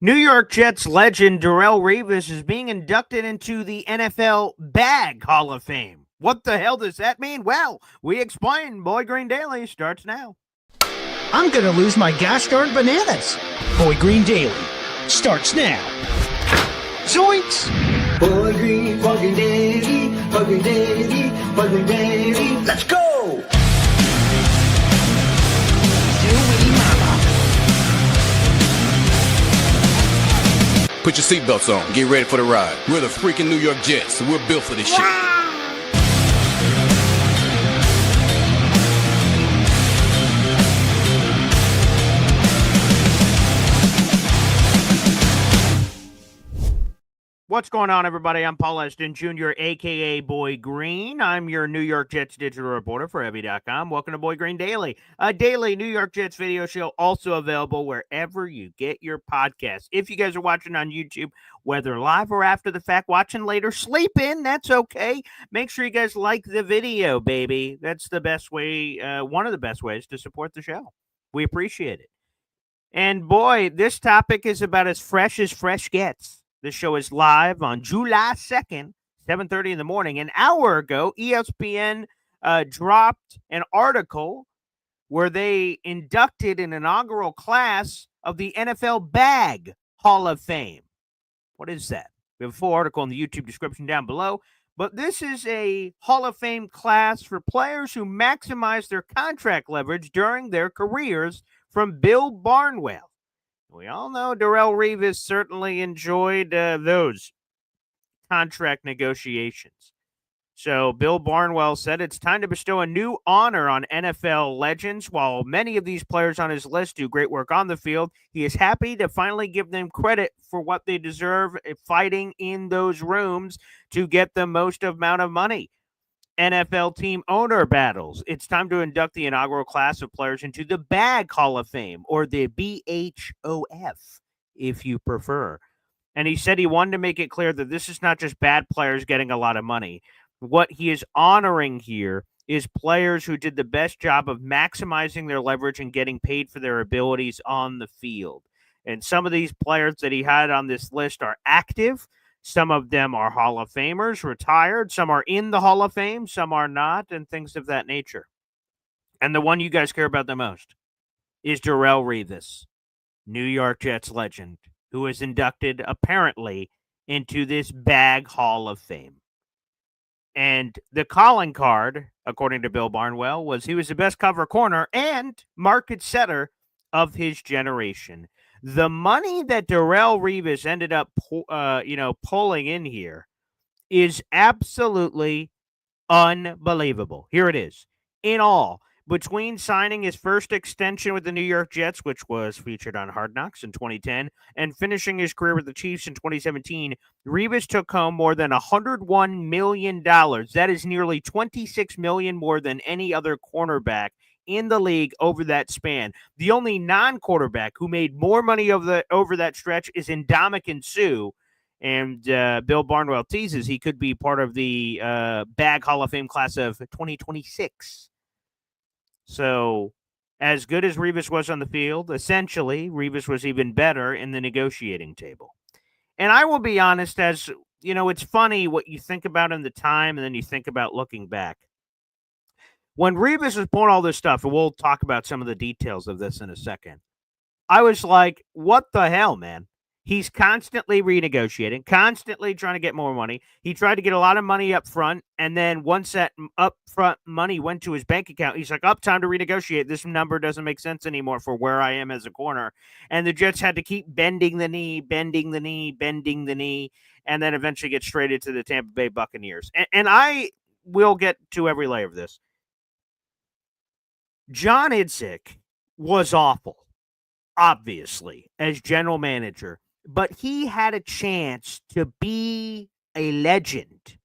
New York Jets legend Darrelle Revis is being inducted into the NFL Bag Hall of Fame. What the hell does that mean? Well, we explain. Boy Green Daily starts now. I'm gonna lose my gosh darn bananas. Boy Green Daily starts now. Zoinks! Boy Green Daily, Boy Green Daily, Boy Green Daily. Let's go! Put your seatbelts on. Get ready for the ride. We're the freaking New York Jets, so we're built for this shit. What's going on, everybody? I'm Paul Eston Jr., a.k.a. Boy Green. I'm your New York Jets digital reporter for Heavy.com. Welcome to Boy Green Daily, a daily New York Jets video show, also available wherever you get your podcasts. If you guys are watching on YouTube, whether live or after the fact, watching later, sleeping, that's okay. Make sure you guys like the video, baby. That's the best way, one of the best ways to support the show. We appreciate it. And boy, this topic is about as fresh gets. This show is live on July 2nd, 7:30 in the morning. An hour ago, ESPN dropped an article where they inducted an inaugural class of the NFL Bag Hall of Fame. What is that? We have a full article in the YouTube description down below. But this is a Hall of Fame class for players who maximize their contract leverage during their careers, from Bill Barnwell. We all know Darrelle Revis certainly enjoyed those contract negotiations. So Bill Barnwell said it's time to bestow a new honor on NFL legends. While many of these players on his list do great work on the field, he is happy to finally give them credit for what they deserve, fighting in those rooms to get the most amount of money. NFL team owner battles. It's time to induct the inaugural class of players into the Bag Hall of Fame, or the BHOF, if you prefer. And he said he wanted to make it clear that this is not just bad players getting a lot of money. What he is honoring here is players who did the best job of maximizing their leverage and getting paid for their abilities on the field. And some of these players that he had on this list are active. Some of them are Hall of Famers, retired. Some are in the Hall of Fame. Some are not, and things of that nature. And the one you guys care about the most is Darrelle Revis, New York Jets legend, who is inducted, apparently, into this Bag Hall of Fame. And the calling card, according to Bill Barnwell, was he was the best cover corner and market setter of his generation. The money that Darrelle Revis ended up, pulling in here is absolutely unbelievable. Here it is. In all, between signing his first extension with the New York Jets, which was featured on Hard Knocks in 2010, and finishing his career with the Chiefs in 2017, Revis took home more than $101 million. That is nearly $26 million more than any other cornerback in the league over that span. The only non-quarterback who made more money over that stretch is Ndamukong Suh. And Bill Barnwell teases he could be part of the Bag Hall of Fame class of 2026. So, as good as Revis was on the field, essentially, Revis was even better in the negotiating table. And I will be honest, as you know, it's funny what you think about in the time and then you think about looking back. When Revis was pulling all this stuff, and we'll talk about some of the details of this in a second, I was like, what the hell, man? He's constantly renegotiating, constantly trying to get more money. He tried to get a lot of money up front, and then once that upfront money went to his bank account, he's like, time to renegotiate. This number doesn't make sense anymore for where I am as a corner. And the Jets had to keep bending the knee, and then eventually get traded to the Tampa Bay Buccaneers. And I will get to every layer of this. John Idzik was awful, obviously, as general manager, but he had a chance to be a legend.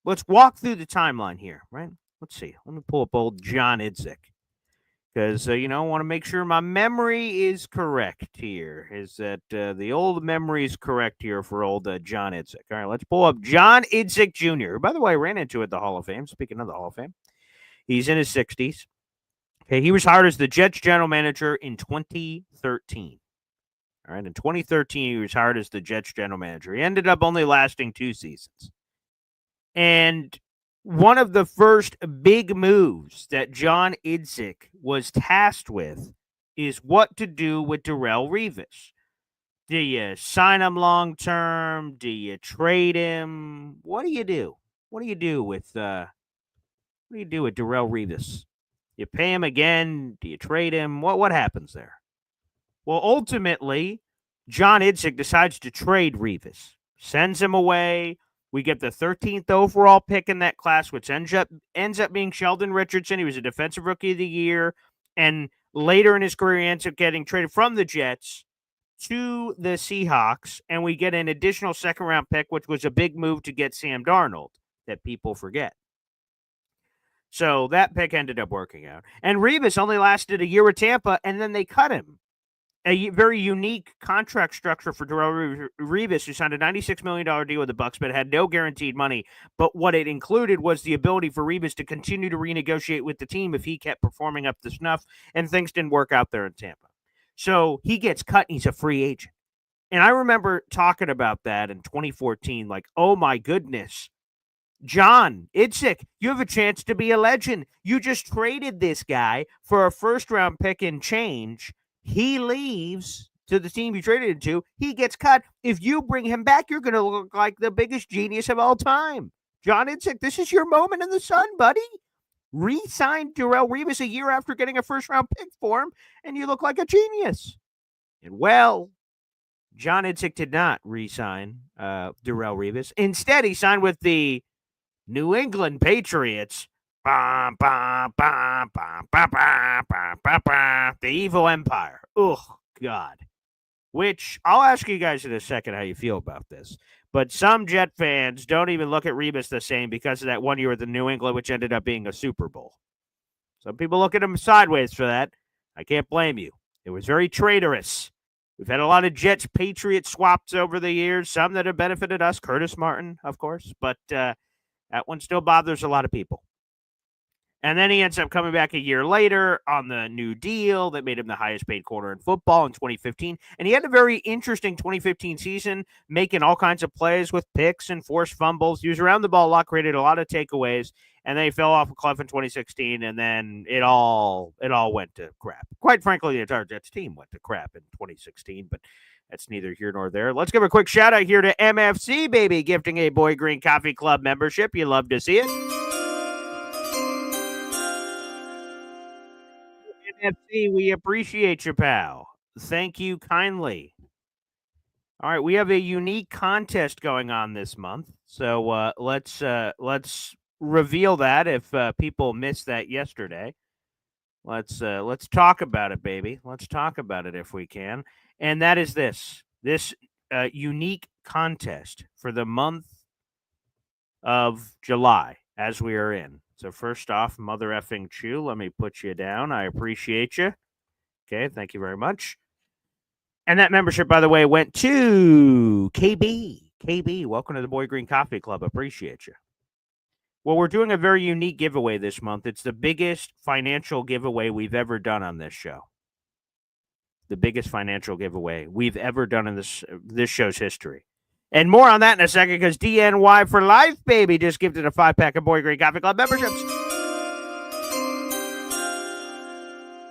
Let's walk through the timeline here, right? Let's see. Let me pull up old John Idzik because, I want to make sure my memory is correct here. Is that the old memory is correct here for old John Idzik? All right, let's pull up John Idzik Jr., who, by the way, I ran into at the Hall of Fame. Speaking of the Hall of Fame, he's in his 60s. Okay, he was hired as the Jets general manager in 2013. All right. In 2013, he was hired as the Jets general manager. He ended up only lasting 2 seasons. And one of the first big moves that John Idzik was tasked with is what to do with Darrelle Revis. Do you sign him long term? Do you trade him? What do you do? What do you do with Darrelle Revis? You pay him again? Do you trade him? What happens there? Well, ultimately, John Idzik decides to trade Revis, sends him away. We get the 13th overall pick in that class, which ends up being Sheldon Richardson. He was a defensive rookie of the year, and later in his career, he ends up getting traded from the Jets to the Seahawks, and we get an additional second-round pick, which was a big move to get Sam Darnold that people forget. So that pick ended up working out. And Revis only lasted a year with Tampa, and then they cut him. A very unique contract structure for Darrelle Revis, who signed a $96 million deal with the Bucs, but had no guaranteed money. But what it included was the ability for Revis to continue to renegotiate with the team if he kept performing up to snuff, and things didn't work out there in Tampa. So he gets cut, and he's a free agent. And I remember talking about that in 2014, like, oh my goodness, John Idzik, you have a chance to be a legend. You just traded this guy for a first-round pick and change. He leaves to the team you traded him to. He gets cut. If you bring him back, you're going to look like the biggest genius of all time. John Idzik, this is your moment in the sun, buddy. Re-signed Darrelle Revis a year after getting a first-round pick for him, and you look like a genius. And, well, John Idzik did not re-sign Darrelle Revis. Instead, he signed with the New England Patriots. Bah, bah, bah, bah, bah, bah, bah, bah, bah. The Evil Empire. Oh, God. Which, I'll ask you guys in a second how you feel about this. But some Jet fans don't even look at Revis the same because of that one year with the New England, which ended up being a Super Bowl. Some people look at him sideways for that. I can't blame you. It was very traitorous. We've had a lot of Jets-Patriot swaps over the years, some that have benefited us. Curtis Martin, of course. But that one still bothers a lot of people. And then he ends up coming back a year later on the new deal that made him the highest paid corner in football in 2015. And he had a very interesting 2015 season, making all kinds of plays with picks and forced fumbles. He was around the ball a lot, created a lot of takeaways, and then he fell off a cliff in 2016, and then it all went to crap. Quite frankly, the entire Jets team went to crap in 2016, but that's neither here nor there. Let's give a quick shout out here to MFC, baby, gifting a Boy Green Coffee Club membership. You love to see it. MFC, we appreciate you, pal. Thank you kindly. All right, we have a unique contest going on this month, so let's reveal that if people missed that yesterday. Let's talk about it, baby. Let's talk about it if we can. And that is this unique contest for the month of July, as we are in. So first off, mother effing chew, let me put you down. I appreciate you. Okay, thank you very much. And that membership, by the way, went to KB. KB, welcome to the Boy Green Coffee Club. Appreciate you. Well, we're doing a very unique giveaway this month. It's the biggest financial giveaway we've ever done on this show. The biggest financial giveaway we've ever done in this show's history. And more on that in a second, because DNY for life, baby, just gifted a 5-pack of Boy Green Coffee Club memberships.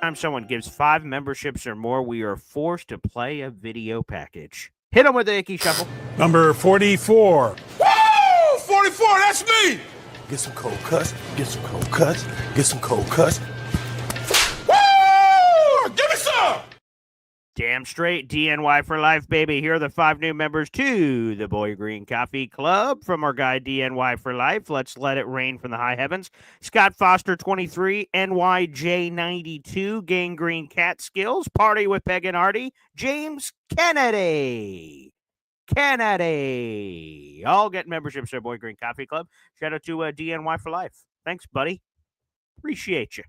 Anytime someone gives 5 memberships or more, we are forced to play a video package. Hit them with the Icky Shuffle. Number 44. Woo! 44, that's me! Get some cold cuts, get some cold cuts, get some cold cuts. Woo! Give me some! Damn straight, DNY for life, baby. Here are the 5 new members to the Boy Green Coffee Club from our guy DNY for life. Let's let it rain from the high heavens. Scott Foster, 23, NYJ 92, Gang Green Cat Skills, Party with Peg and Artie, James Kennedy. All get memberships to Boy Green Coffee Club. Shout out to DNY for life. Thanks, buddy. Appreciate you.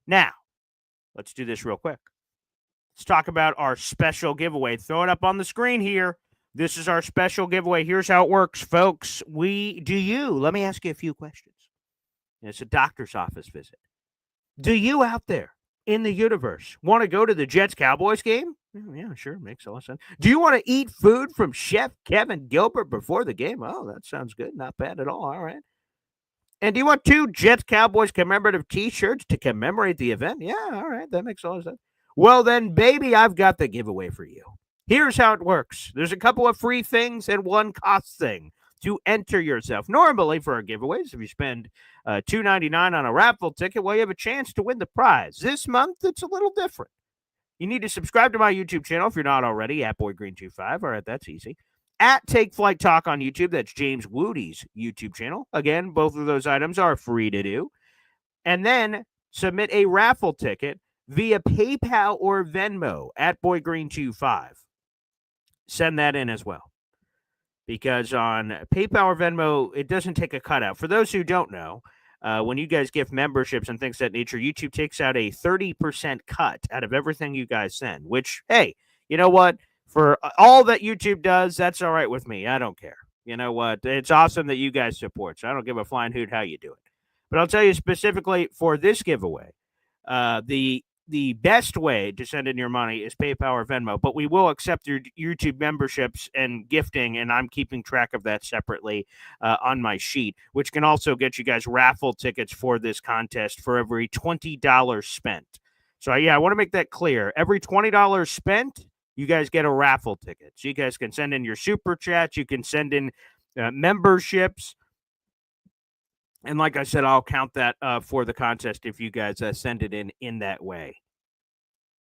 Now, let's do this real quick. Let's talk about our special giveaway. Throw it up on the screen here. This is our special giveaway. Here's how it works, folks. Let me ask you a few questions. It's a doctor's office visit. Do you out there in the universe. Want to go to the Jets-Cowboys game? Yeah, sure. Makes a lot of sense. Do you want to eat food from Chef Kevin Gilbert before the game? Oh, that sounds good. Not bad at all. All right. And do you want 2 Jets-Cowboys commemorative T-shirts to commemorate the event? Yeah, all right. That makes a lot of sense. Well, then, baby, I've got the giveaway for you. Here's how it works. There's a couple of free things and one cost thing to enter yourself. Normally, for our giveaways, if you spend $2.99 on a raffle ticket, well, you have a chance to win the prize. This month, it's a little different. You need to subscribe to my YouTube channel if you're not already, at BoyGreen25. All right, that's easy. At Take Flight Talk on YouTube, that's James Woody's YouTube channel. Again, both of those items are free to do. And then submit a raffle ticket via PayPal or Venmo at BoyGreen25. Send that in as well. Because on PayPal or Venmo, it doesn't take a cutout. For those who don't know, when you guys give memberships and things of that nature, YouTube takes out a 30% cut out of everything you guys send, which, hey, you know what? For all that YouTube does, that's all right with me. I don't care. You know what? It's awesome that you guys support, so I don't give a flying hoot how you do it. But I'll tell you specifically for this giveaway, the best way to send in your money is PayPal or Venmo, but we will accept your YouTube memberships and gifting, and I'm keeping track of that separately on my sheet, which can also get you guys raffle tickets for this contest for every $20 spent. So, yeah, I want to make that clear. Every $20 spent, you guys get a raffle ticket. So you guys can send in your super chats. You can send in memberships. And like I said, I'll count that for the contest if you guys send it in that way.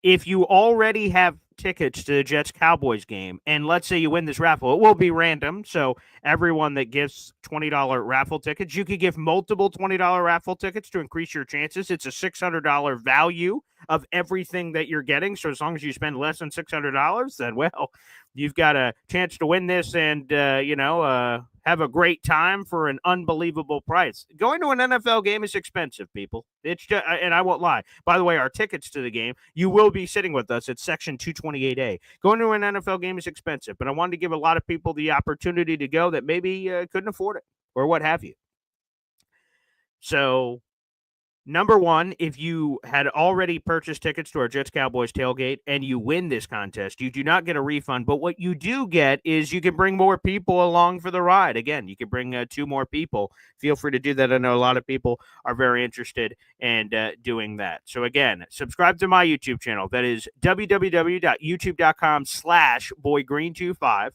If you already have tickets to the Jets-Cowboys game, and let's say you win this raffle, it will be random. So everyone that gives $20 raffle tickets, you could give multiple $20 raffle tickets to increase your chances. It's a $600 value of everything that you're getting. So as long as you spend less than $600, then, well, you've got a chance to win this and, have a great time for an unbelievable price. Going to an NFL game is expensive, people. It's just, and I won't lie. By the way, our tickets to the game, you will be sitting with us at Section 228A. Going to an NFL game is expensive, but I wanted to give a lot of people the opportunity to go that maybe couldn't afford it or what have you. So, number one, if you had already purchased tickets to our Jets-Cowboys tailgate and you win this contest, you do not get a refund. But what you do get is you can bring more people along for the ride. Again, you can bring 2 more people. Feel free to do that. I know a lot of people are very interested in doing that. So again, subscribe to my YouTube channel. That is www.youtube.com/boygreen25.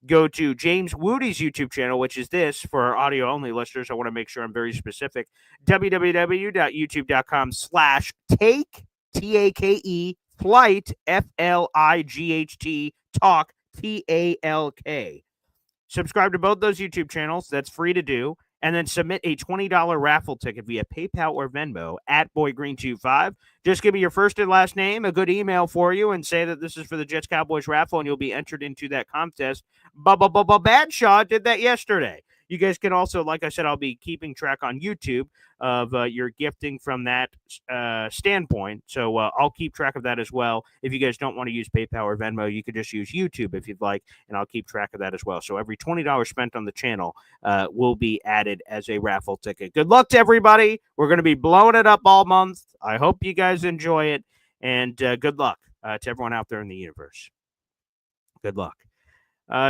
Go to James Woody's YouTube channel, which is this for our audio only listeners. I want to make sure I'm very specific. www.youtube.com/take, TAKE, flight, FLIGHT, talk, TALK. Subscribe to both those YouTube channels. That's free to do. And then submit a $20 raffle ticket via PayPal or Venmo at BoyGreen25. Just give me your first and last name, a good email for you, and say that this is for the Jets-Cowboys raffle, and you'll be entered into that contest. Badshaw did that yesterday. You guys can also, like I said, I'll be keeping track on YouTube of your gifting from that standpoint. So I'll keep track of that as well. If you guys don't want to use PayPal or Venmo, you could just use YouTube if you'd like, and I'll keep track of that as well. So every $20 spent on the channel will be added as a raffle ticket. Good luck to everybody. We're going to be blowing it up all month. I hope you guys enjoy it, and good luck to everyone out there in the universe. Good luck.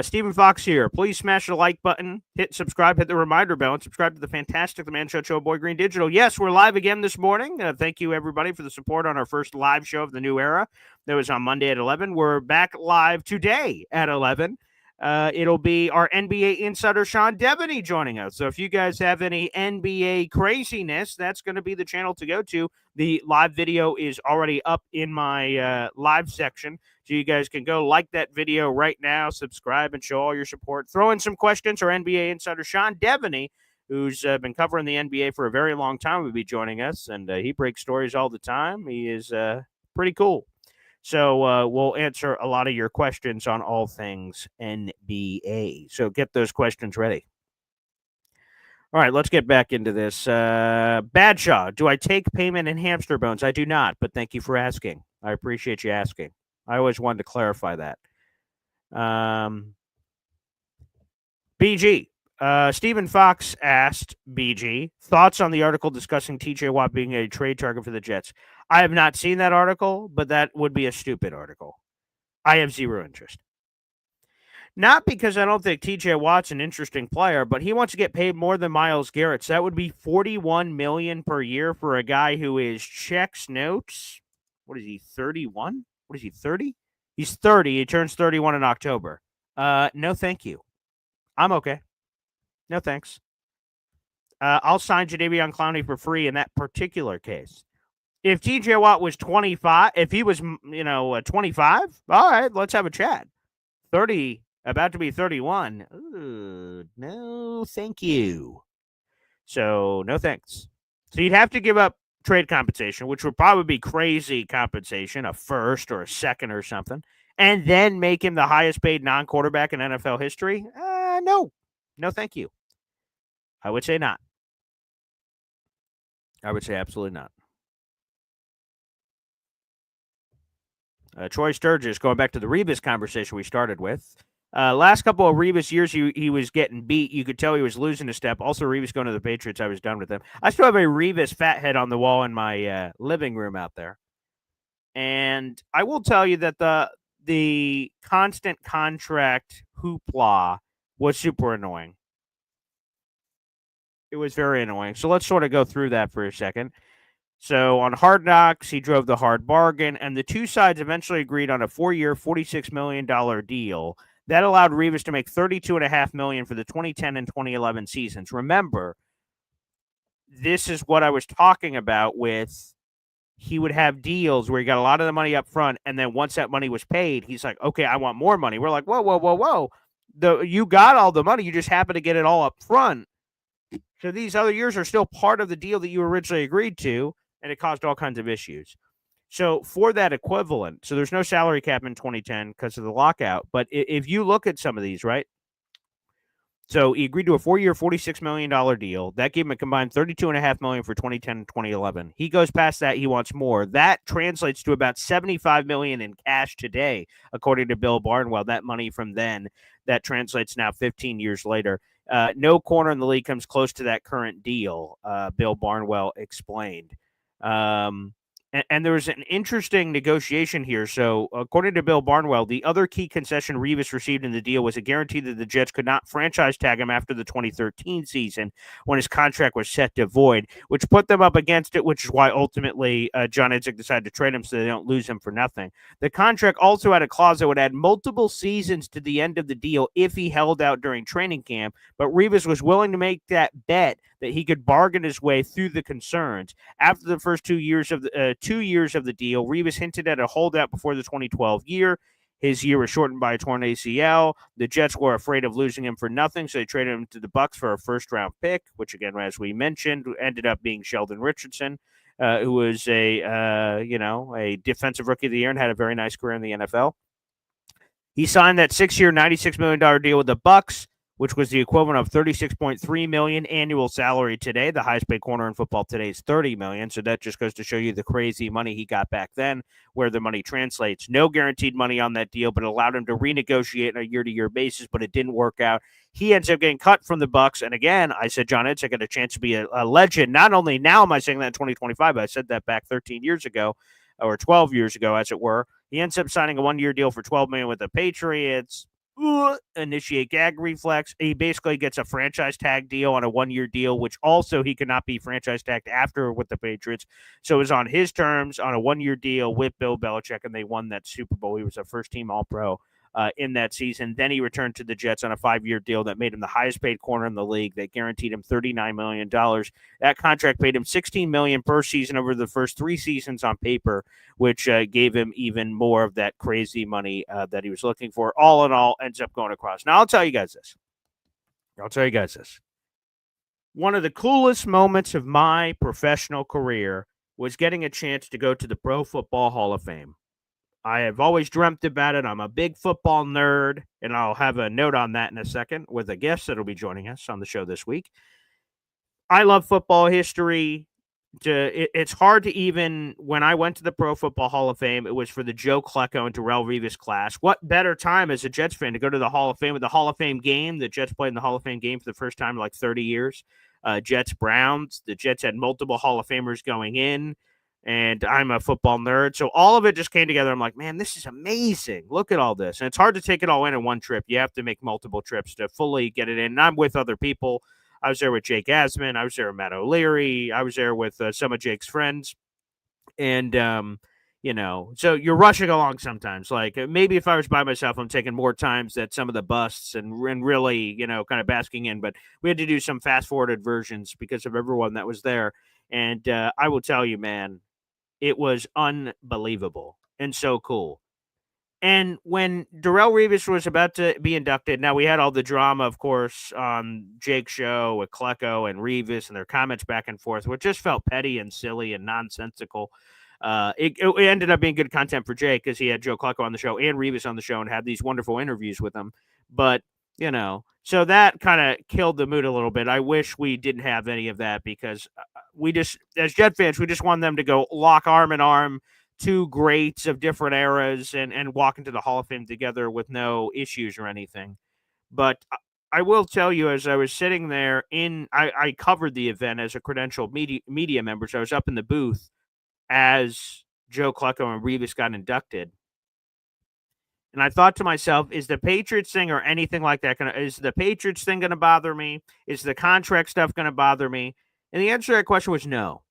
Stephen Fox here. Please smash the like button, hit subscribe, hit the reminder bell, and subscribe to the fantastic The Man Show, Boy Green Digital. Yes, we're live again this morning. Thank you, everybody, for the support on our first live show of the new era. That was on Monday at 11. We're back live today at 11. It'll be our NBA insider, Sean Devaney, joining us. So if you guys have any NBA craziness, that's going to be the channel to go to. The live video is already up in my live section. So you guys can go like that video right now, subscribe, and show all your support. Throw in some questions. Our NBA insider, Sean Devaney, who's been covering the NBA for a very long time, will be joining us. And he breaks stories all the time. He is pretty cool. So we'll answer a lot of your questions on all things NBA. So get those questions ready. All right, let's get back into this. Badshaw, do I take payment in hamster bones? I do not, but thank you for asking. I appreciate you asking. I always wanted to clarify that. BG, Stephen Fox asked BG, thoughts on the article discussing TJ Watt being a trade target for the Jets. I have not seen that article, but that would be a stupid article. I have zero interest. Not because I don't think TJ Watt's an interesting player, but he wants to get paid more than Myles Garrett. So that would be $41 million per year for a guy who is checks notes. What is he, 31? What is he, 30? He's 30. He turns 31 in October. No, thank you. I'm okay. No, thanks. I'll sign Jadeveon Clowney for free in that particular case. If TJ Watt was 25, if he was, 25, all right, let's have a chat. 30, about to be 31. Ooh, no, thank you. So, no thanks. So, you'd have to give up trade compensation, which would probably be crazy compensation, a first or a second or something, and then make him the highest paid non-quarterback in NFL history? No. No, thank you. I would say not. I would say absolutely not. Troy Sturgis, going back to the Revis conversation we started with. Last couple of Revis years, he was getting beat. You could tell he was losing a step. Also, Revis going to the Patriots, I was done with him. I still have a Revis fathead on the wall in my living room out there. And I will tell you that the constant contract hoopla was super annoying. It was very annoying. So let's sort of go through that for a second. So on Hard Knocks, he drove the hard bargain, and the two sides eventually agreed on a 4-year, $46 million deal. That allowed Revis to make $32.5 million for the 2010 and 2011 seasons. Remember, this is what I was talking about with he would have deals where he got a lot of the money up front, and then once that money was paid, he's like, okay, I want more money. We're like, whoa. You got all the money. You just happen to get it all up front. So these other years are still part of the deal that you originally agreed to, and it caused all kinds of issues. So for that equivalent, so there's no salary cap in 2010 because of the lockout. But if you look at some of these, right? So he agreed to a 4-year, $46 million deal. That gave him a combined $32.5 million for 2010 and 2011. He goes past that. He wants more. That translates to about $75 million in cash today, according to Bill Barnwell. That money from then, that translates now 15 years later. No corner in the league comes close to that current deal, Bill Barnwell explained. And there was an interesting negotiation here. So, according to Bill Barnwell, the other key concession Revis received in the deal was a guarantee that the Jets could not franchise tag him after the 2013 season when his contract was set to void, which put them up against it, which is why ultimately John Idzik decided to trade him so they don't lose him for nothing. The contract also had a clause that would add multiple seasons to the end of the deal if he held out during training camp, but Revis was willing to make that bet that he could bargain his way through the concerns. After the first 2 years of the deal, Revis hinted at a holdout before the 2012 year. His year was shortened by a torn ACL. The Jets were afraid of losing him for nothing, so they traded him to the Bucs for a first-round pick, which, again, as we mentioned, ended up being Sheldon Richardson, who was a defensive rookie of the year and had a very nice career in the NFL. He signed that 6-year, $96 million deal with the Bucs, which was the equivalent of $36.3 million annual salary today. The highest paid corner in football today is $30 million. So that just goes to show you the crazy money he got back then, where the money translates. No guaranteed money on that deal, but it allowed him to renegotiate on a year-to-year basis, but it didn't work out. He ends up getting cut from the Bucs. And again, I said John Idzik had a chance to be a legend. Not only now am I saying that in 2025, but I said that back 13 years ago, or 12 years ago, as it were. He ends up signing a 1-year deal for $12 million with the Patriots. Initiate gag reflex. He basically gets a franchise tag deal on a 1-year deal, which also he could not be franchise tagged after with the Patriots. So it was on his terms on a 1-year deal with Bill Belichick, and they won that Super Bowl. He was a first-team All-Pro in that season. Then he returned to the Jets on a 5-year deal that made him the highest paid corner in the league. That guaranteed him $39 million. That contract paid him $16 million per season over the first 3 seasons on paper, which gave him even more of that crazy money that he was looking for. All in all, ends up going across. Now, I'll tell you guys this. One of the coolest moments of my professional career was getting a chance to go to the Pro Football Hall of Fame. I have always dreamt about it. I'm a big football nerd, and I'll have a note on that in a second with a guest that will be joining us on the show this week. I love football history. it's hard to even, when I went to the Pro Football Hall of Fame, it was for the Joe Klecko and Darrelle Revis class. What better time as a Jets fan to go to the Hall of Fame with the Hall of Fame game? The Jets played in the Hall of Fame game for the first time in like 30 years. Jets Browns. The Jets had multiple Hall of Famers going in, and I'm a football nerd, so all of it just came together. I'm like, man, this is amazing. Look at all this, and it's hard to take it all in one trip. You have to make multiple trips to fully get it in. And I'm with other people. I was there with Jake Asman. I was there with Matt O'Leary. I was there with some of Jake's friends. And, so you're rushing along sometimes. Like maybe if I was by myself, I'm taking more times at some of the busts and really, kind of basking in. But we had to do some fast forwarded versions because of everyone that was there. And I will tell you, man, it was unbelievable and so cool. And when Darrelle Revis was about to be inducted, now we had all the drama, of course, on Jake's show with Klecko and Revis and their comments back and forth, which just felt petty and silly and nonsensical. It ended up being good content for Jake because he had Joe Klecko on the show and Revis on the show and had these wonderful interviews with them. But, so that kind of killed the mood a little bit. I wish we didn't have any of that because we just, as Jet fans, we just want them to go lock arm in arm, two greats of different eras, and walk into the Hall of Fame together with no issues or anything. But I will tell you, as I was sitting there I covered the event as a credentialed media member, so I was up in the booth as Joe Klecko and Revis got inducted. And I thought to myself, is the Patriots thing or anything like that is the Patriots thing going to bother me? Is the contract stuff going to bother me? And the answer to that question was no.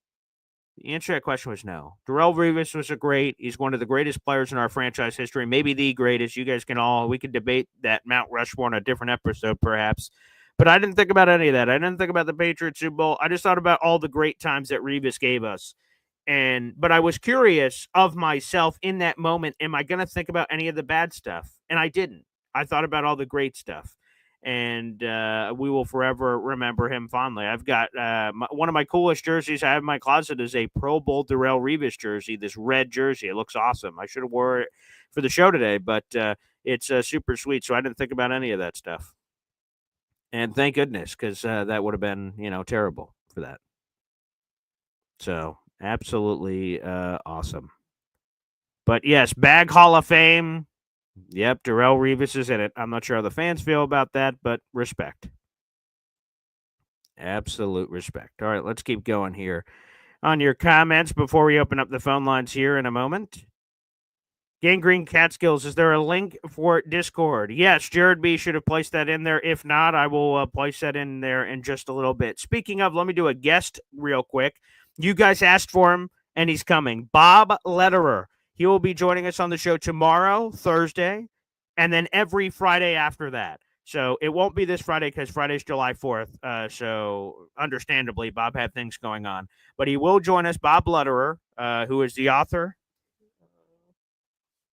The answer to that question was no. Darrelle Revis was he's one of the greatest players in our franchise history, maybe the greatest. You guys we could debate that Mount Rushmore on a different episode, perhaps. But I didn't think about any of that. I didn't think about the Patriots Super Bowl. I just thought about all the great times that Revis gave us. But I was curious of myself in that moment, am I going to think about any of the bad stuff? And I didn't. I thought about all the great stuff. And we will forever remember him fondly. I've got one of my coolest jerseys I have in my closet is a Pro Bowl Darrelle Revis jersey, this red jersey. It looks awesome. I should have wore it for the show today, but it's super sweet, so I didn't think about any of that stuff. And thank goodness, because that would have been, terrible for that. So absolutely awesome. But yes, Bag Hall of Fame. Yep, Darrelle Revis is in it. I'm not sure how the fans feel about that, but respect. Absolute respect. All right, let's keep going here on your comments before we open up the phone lines here in a moment. Gangrene Catskills, is there a link for Discord? Yes, Jared B. should have placed that in there. If not, I will place that in there in just a little bit. Speaking of, let me do a guest real quick. You guys asked for him, and he's coming. Bob Lederer. He will be joining us on the show tomorrow, Thursday, and then every Friday after that. So it won't be this Friday because Friday's July 4th. So understandably, Bob had things going on. But he will join us, Bob Lederer, who is the author.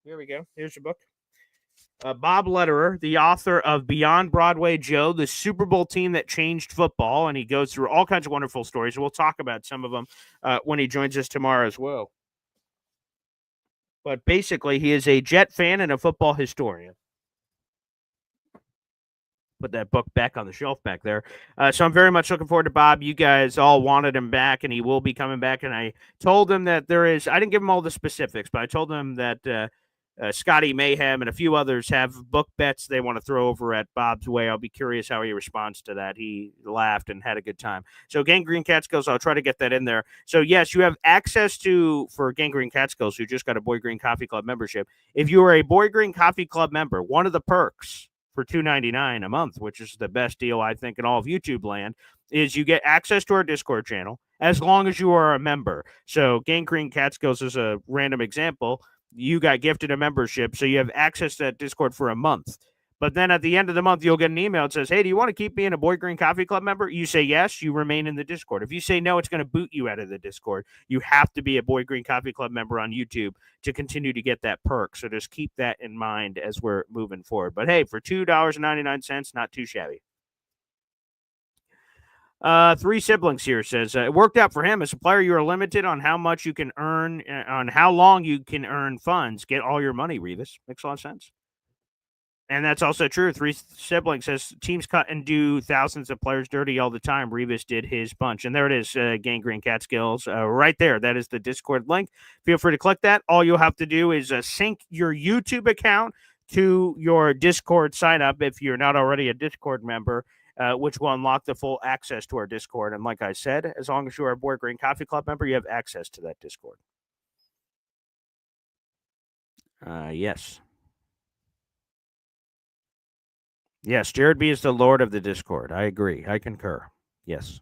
Here we go. Here's your book. Bob Lederer, the author of Beyond Broadway Joe, the Super Bowl team that changed football. And he goes through all kinds of wonderful stories. We'll talk about some of them when he joins us tomorrow as well. But basically, he is a Jet fan and a football historian. Put that book back on the shelf back there. So I'm very much looking forward to Bob. You guys all wanted him back, and he will be coming back. And I told him that I didn't give him all the specifics, but I told him that Scotty Mayhem and a few others have book bets they want to throw over at Bob's way. I'll be curious how he responds to that. He laughed and had a good time. So Gangrene Catskills, I'll try to get that in there. So yes, you have access to, for Gangrene Catskills, who just got a Boy Green Coffee Club membership. If you are a Boy Green Coffee Club member, one of the perks for $2.99 a month, which is the best deal I think in all of YouTube land, is you get access to our Discord channel as long as you are a member. So Gangrene Catskills is a random example. You got gifted a membership, so you have access to that Discord for a month. But then at the end of the month, you'll get an email that says, hey, do you want to keep being a Boy Green Coffee Club member? You say yes, you remain in the Discord. If you say no, it's going to boot you out of the Discord. You have to be a Boy Green Coffee Club member on YouTube to continue to get that perk. So just keep that in mind as we're moving forward. But hey, for $2.99, not too shabby. Three Siblings here says, it worked out for him. As a player, you are limited on how much you can earn, on how long you can earn funds. Get all your money, Revis. Makes a lot of sense. And that's also true. Three siblings says teams cut and do thousands of players dirty all the time. Revis did his bunch. And there it is, Gangrene Catskills, right there. That is the Discord link. Feel free to click that. All you'll have to do is sync your YouTube account to your Discord sign up if you're not already a Discord member, which will unlock the full access to our Discord. And like I said, as long as you are a Boy Green Coffee Club member, you have access to that Discord. Yes. Yes, Jared B is the Lord of the Discord. I agree. I concur. Yes.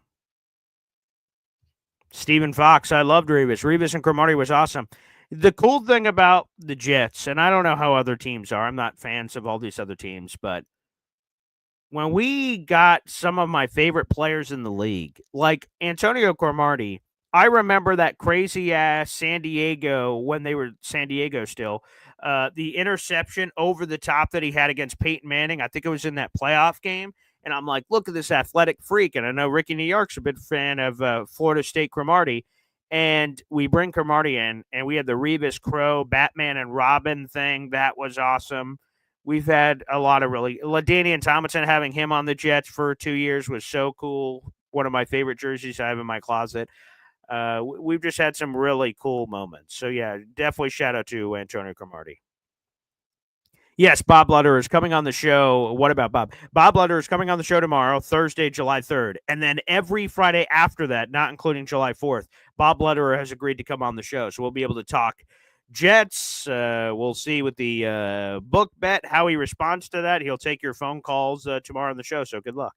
Stephen Fox, I loved Revis. Revis and Cromartie was awesome. The cool thing about the Jets, and I don't know how other teams are, I'm not fans of all these other teams, but when we got some of my favorite players in the league, like Antonio Cromartie, I remember that crazy-ass San Diego, when they were San Diego still, the interception over the top that he had against Peyton Manning. I think it was in that playoff game. And I'm like, look at this athletic freak. And I know Ricky New York's a big fan of Florida State Cromartie. And we bring Cromartie in, and we had the Revis Crow, Batman and Robin thing. That was awesome. We've had a lot of really – LaDainian Tomlinson, having him on the Jets for 2 years was so cool. One of my favorite jerseys I have in my closet. We've just had some really cool moments. So, yeah, definitely shout out to Antonio Cromartie. Yes, Bob Lutter is coming on the show. What about Bob? Bob Lutter is coming on the show tomorrow, Thursday, July 3rd. And then every Friday after that, not including July 4th, Bob Lutter has agreed to come on the show. So we'll be able to talk Jets. We'll see with the book bet how he responds to that. He'll take your phone calls tomorrow on the show. So good luck.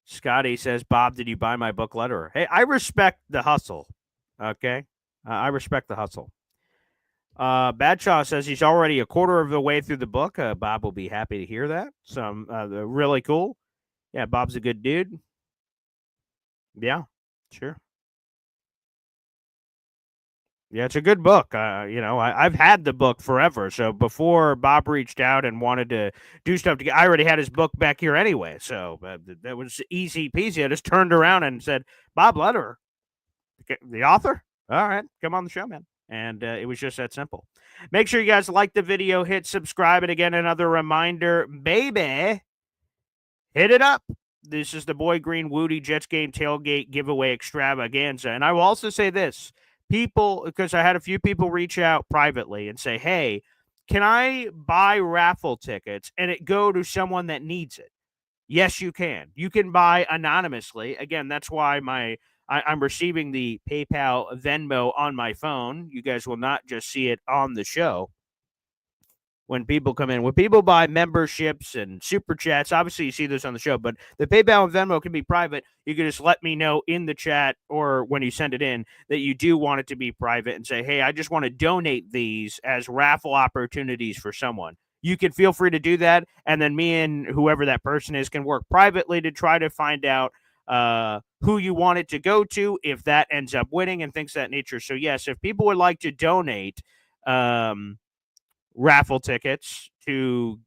Scotty says, Bob, did you buy my book Letterer? Hey, I respect the hustle. Okay? I respect the hustle. Badshaw says he's already a quarter of the way through the book. Bob will be happy to hear that. So really cool. Yeah, Bob's a good dude. Yeah, sure. Yeah, it's a good book. I've had the book forever. So before Bob reached out and wanted to do stuff, I already had his book back here anyway. So that was easy peasy. I just turned around and said, Bob Lederer, the author? All right, come on the show, man. And it was just that simple. Make sure you guys like the video, hit subscribe. And again, another reminder, baby, hit it up. This is the Boy Green Woody Jets Game Tailgate Giveaway Extravaganza. And I will also say this. People, because I had a few people reach out privately and say, hey, can I buy raffle tickets and it go to someone that needs it? Yes, you can. You can buy anonymously. Again, that's why I'm receiving the PayPal Venmo on my phone. You guys will not just see it on the show when people come in. When people buy memberships and super chats, obviously you see this on the show, but the PayPal and Venmo can be private. You can just let me know in the chat or when you send it in that you do want it to be private and say, hey, I just want to donate these as raffle opportunities for someone. You can feel free to do that, and then me and whoever that person is can work privately to try to find out who you want it to go to if that ends up winning and things of that nature. So, yes, if people would like to donate raffle tickets to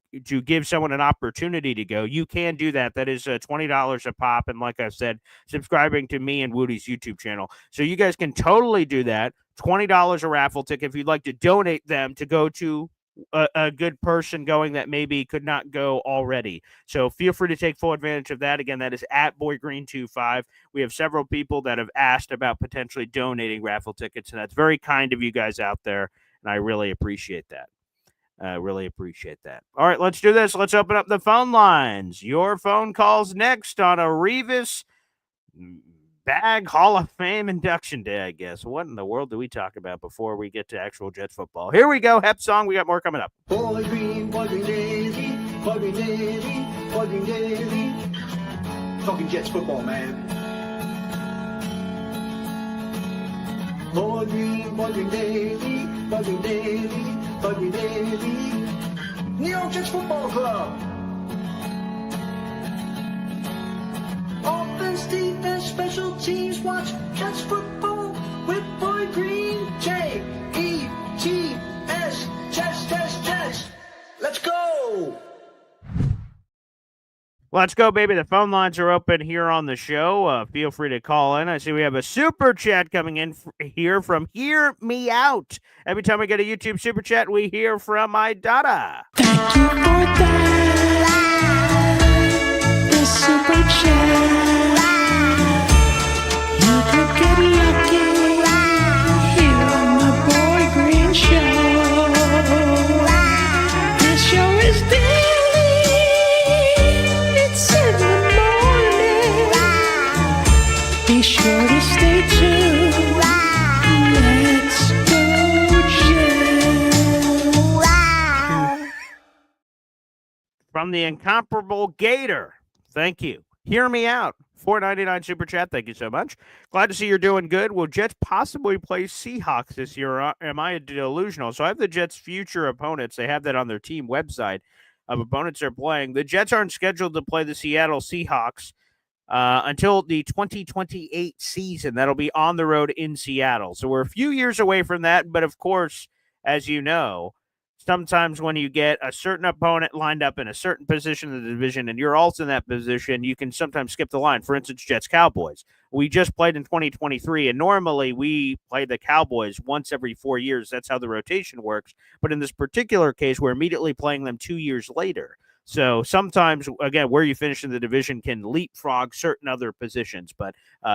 give someone an opportunity to go, you can do that. That is $20 a pop. And like I said, subscribing to me and Woody's YouTube channel. So you guys can totally do that. $20 a raffle ticket if you'd like to donate them to go to a good person going that maybe could not go already. So feel free to take full advantage of that. Again, that is at BoyGreen25. We have several people that have asked about potentially donating raffle tickets, and that's very kind of you guys out there, and I really appreciate that. Really appreciate that. All right, let's do this. Let's open up the phone lines. Your phone calls next on a Revis Bag Hall of Fame induction day, I guess. What in the world do we talk about before we get to actual Jets football? Here we go. Hep song. We got more coming up. Boy Green Daily, Boy Green Daily, Boy Green Daily. Talking Jets football, man. Boy Green Daily, Boy Green Daily, Boy Green Daily. New York Jets Football Club. Offense, defense, special teams, watch Jets football with Boy Green. J-E-T-S, Jets. Let's go! Let's go, baby. The phone lines are open here on the show. Feel free to call in. I see we have a super chat coming in here from Hear Me Out. Every time we get a YouTube super chat, we hear from my Dada. Thank you for that. The super chat. You could get lucky here on the Boy Green Show. This show is daily. It's in the morning. Be sure to stay tuned. Let's go, Jets. From the incomparable Gator. Thank you. Hear Me Out. $4.99 super chat. Thank you so much. Glad to see you're doing good. Will Jets possibly play Seahawks this year? Or am I delusional? So I have the Jets' future opponents. They have that on their team website of opponents they're playing. The Jets aren't scheduled to play the Seattle Seahawks until the 2028 season. That'll be on the road in Seattle. So we're a few years away from that. But of course, as you know, sometimes when you get a certain opponent lined up in a certain position in the division and you're also in that position, you can sometimes skip the line. For instance, Jets-Cowboys. We just played in 2023, and normally we play the Cowboys once every 4 years. That's how the rotation works. But in this particular case, we're immediately playing them 2 years later. So sometimes, again, where you finish in the division can leapfrog certain other positions, but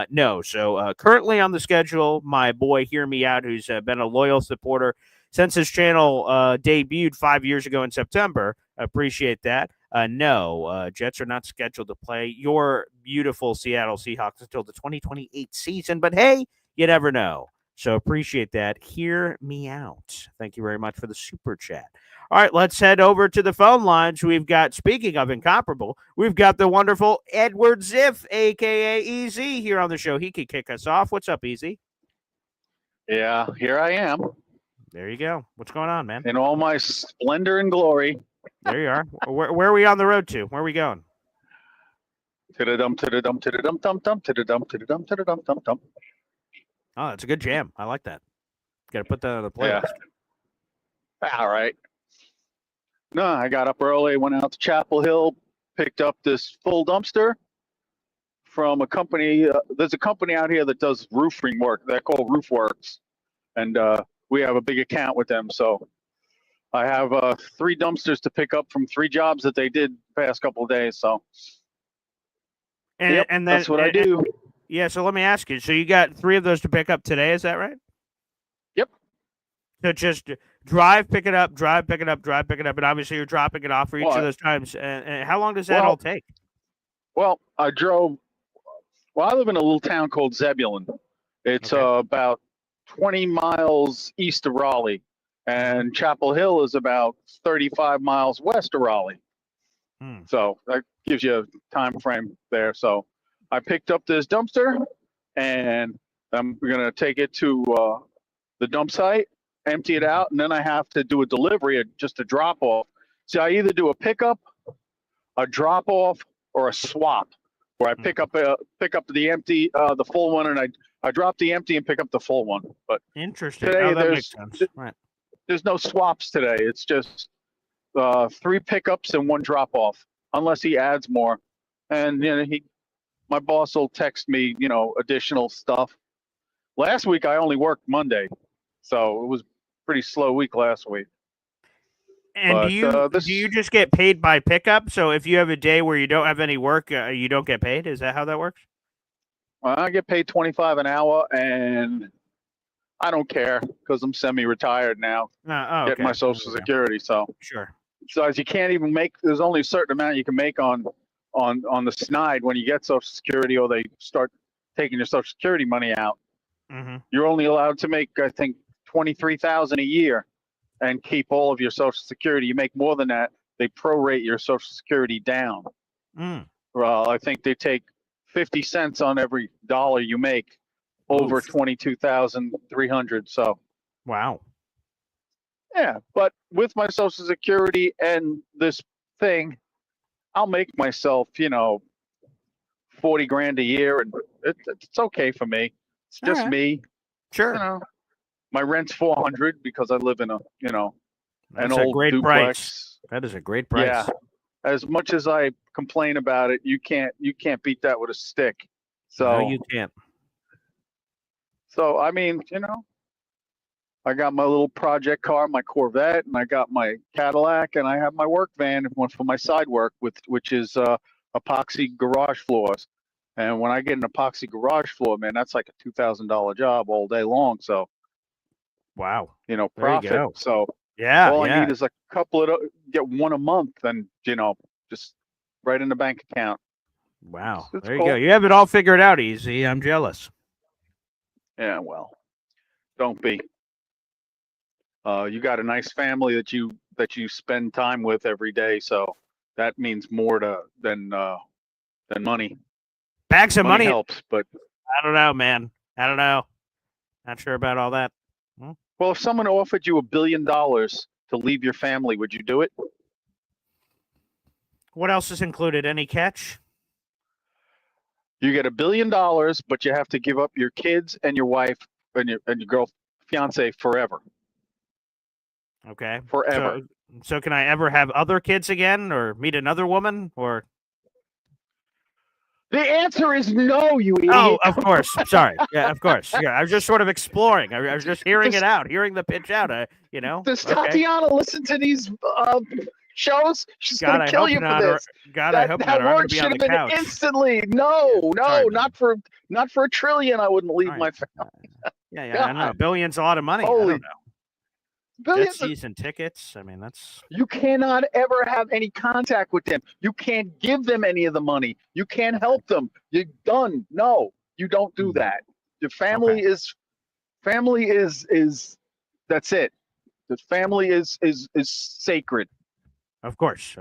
no. So currently on the schedule, my boy Hear Me Out, who's been a loyal supporter since his channel debuted 5 years ago in September. Appreciate that. No, Jets are not scheduled to play your beautiful Seattle Seahawks until the 2028 season, but hey, you never know. So appreciate that. Hear Me Out. Thank you very much for the super chat. All right, let's head over to the phone lines. We've got, speaking of incomparable, we've got the wonderful Edward Ziff, a.k.a. Easy, here on the show. He could kick us off. What's up, Easy? Yeah, here I am There you go. What's going on, man? in all my splendor and glory. There you are. Where are we on the road to? Where are we going? To-da-dum, to-da-dum, to-da-dum, dum-dum, to-da-dum, to-da-dum, to-da-dum, dum-dum. Oh, that's a good jam. I like that. Got to put that on the playlist. Yeah. All right. No, I got up early, went out to Chapel Hill, picked up this full dumpster from a company. There's a company out here that does roofing work. They're called Roof Works. And we have a big account with them. So I have 3 dumpsters to pick up from 3 jobs that they did the past couple of days. So And, yep, and then, that's what I do. Yeah, so let me ask you. So you got 3 of those to pick up today, is that right? Yep. So just drive, pick it up, drive, pick it up, drive, pick it up, and obviously you're dropping it off for each of those times. And how long does that all take? Well, I live in a little town called Zebulon. It's about 20 miles east of Raleigh, and Chapel Hill is about 35 miles west of Raleigh. So that gives you a time frame there. So I picked up this dumpster, and I'm going to take it to the dump site, empty it out, and then I have to do a delivery, just a drop off. So I either do a pickup, a drop off, or a swap, where I pick up the empty, the full one, and I drop the empty and pick up the full one. But interesting. Today, that makes sense. Right. There's no swaps today. It's just 3 pickups and 1 drop off, unless he adds more. And my boss will text me, additional stuff. Last week I only worked Monday, so it was a pretty slow week last week. And do you just get paid by pickup? So if you have a day where you don't have any work, you don't get paid? Is that how that works? I get paid $25 an hour, and I don't care because I'm semi-retired now. Getting my Social Security, so sure. So as you can't even make, there's only a certain amount you can make on the snide when you get Social Security, or they start taking your Social Security money out. Mm-hmm. You're only allowed to make, I think, $23,000 a year, and keep all of your Social Security. You make more than that, they prorate your Social Security down. Well, I think they take 50 cents on every dollar you make over 22,300. So wow. Yeah, but with my Social Security and this thing, I'll make myself, 40 grand a year, and it's okay for me. It's just me. Sure. My rent's $400 because I live in an That's old a great duplex. price. That is a great price. Yeah. as much as I complain about it, you can't beat that with a stick. So No, you can't. So I mean, I got my little project car, my Corvette, and I got my Cadillac, and I have my work van, one for my side work, which is epoxy garage floors. And when I get an epoxy garage floor, man, that's like a $2,000 job all day long. So Wow. There profit. you go. So Yeah. all yeah. I need is a couple of get one a month, and just right in the bank account. Wow. It's There you cool. go. You have it all figured out, Easy. I'm jealous. Yeah, well, don't be. You got a nice family that you spend time with every day, so that means more than money. Bags of money helps, but I don't know, man. I don't know. Not sure about all that. well, if someone offered you $1 billion to leave your family, would you do it? What else is included? Any catch? You get $1 billion, but you have to give up your kids and your wife and your girl fiance forever. Okay. Forever. So can I ever have other kids again, or meet another woman, or? The answer is no, you idiot. Oh, of course. Sorry. Yeah, of course. Yeah, I was just sort of exploring. I was just hearing it out, hearing the pitch out. Does Okay. Tatiana listen to these shows? She's God, gonna I kill hope you not. for this. God, I hope not. Or I'm gonna be on the been couch. instantly. No, Sorry, not for $1 trillion. I wouldn't leave All my right. family. Yeah. I know. Billion's a lot of money. I Holy don't know. billions. Jet season tickets. I mean, that's. You cannot ever have any contact with them. You can't give them any of the money. You can't help them. You're done. No, you don't do that. Your family is that's it. The family is sacred. Of course.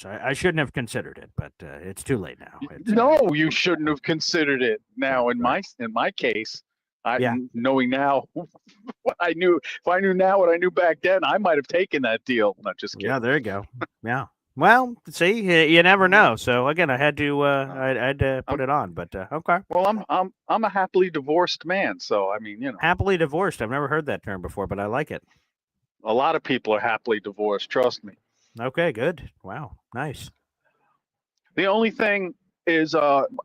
I shouldn't have considered it, but it's too late now. No, you shouldn't have considered it. Now, in my case, knowing now what I knew, if I knew now what I knew back then, I might have taken that deal. Not just kidding. Yeah, there you go. Yeah. Well, see, you never know. So again, I had to I had to put it on, but okay. Well, I'm a happily divorced man, so I mean, Happily divorced. I've never heard that term before, but I like it. A lot of people are happily divorced. Trust me. Okay, good. Wow, nice. The only thing is,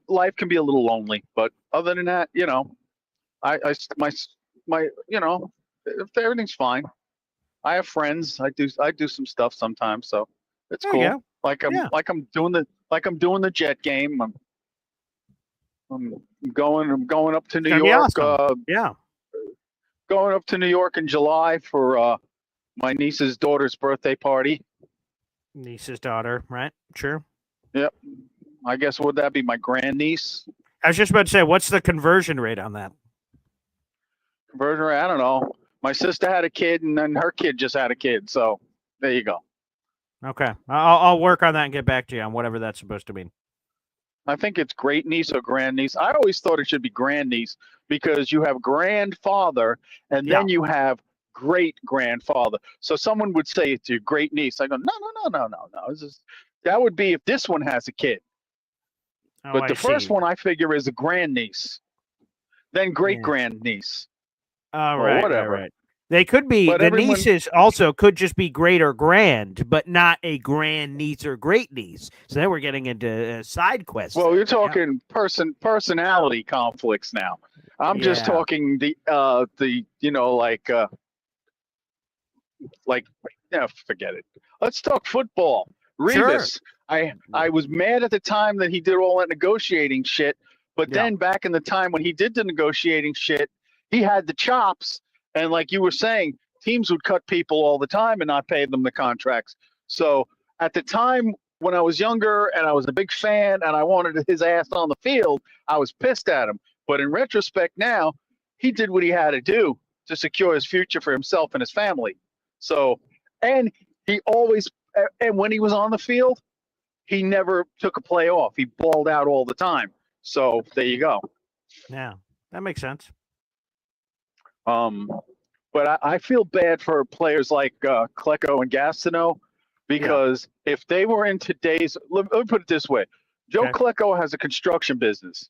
life can be a little lonely, but other than that, everything's fine. I have friends. I do some stuff sometimes, so it's There cool. you go. Like I'm doing the jet game. I'm going up to New York. Awesome. Going up to New York in July for my niece's daughter's birthday party. Niece's daughter, right? Sure. Yep. I guess would that be my grandniece? I was just about to say, what's the conversion rate on that? Conversion rate? I don't know. My sister had a kid, and then her kid just had a kid. So there you go. Okay, I'll work on that and get back to you on whatever that's supposed to mean. I think it's great niece or grandniece. I always thought it should be grandniece because you have grandfather, and then you have great grandfather. So someone would say it's your great niece. I go, no. That would be if this one has a kid. Oh, But the first one I figure is a grandniece, then great grandniece. Oh, or right, whatever. Right. They could be, But the everyone- nieces also could just be great or grand, but not a grand niece or great niece. So then we're getting into side quests. Well, you're talking personality conflicts now. I'm just talking forget it. Let's talk football. Revis. Sure. I was mad at the time that he did all that negotiating shit, but then back in the time when he did the negotiating shit, he had the chops, and like you were saying, teams would cut people all the time and not pay them the contracts. So at the time when I was younger and I was a big fan and I wanted his ass on the field, I was pissed at him. But in retrospect now, he did what he had to do to secure his future for himself and his family. So, and he always, and when he was on the field, he never took a play off. He balled out all the time. So there you go. Yeah, that makes sense. But I feel bad for players like Klecko and Gastineau because if they were in today's, let me put it this way, Joe Klecko has a construction business.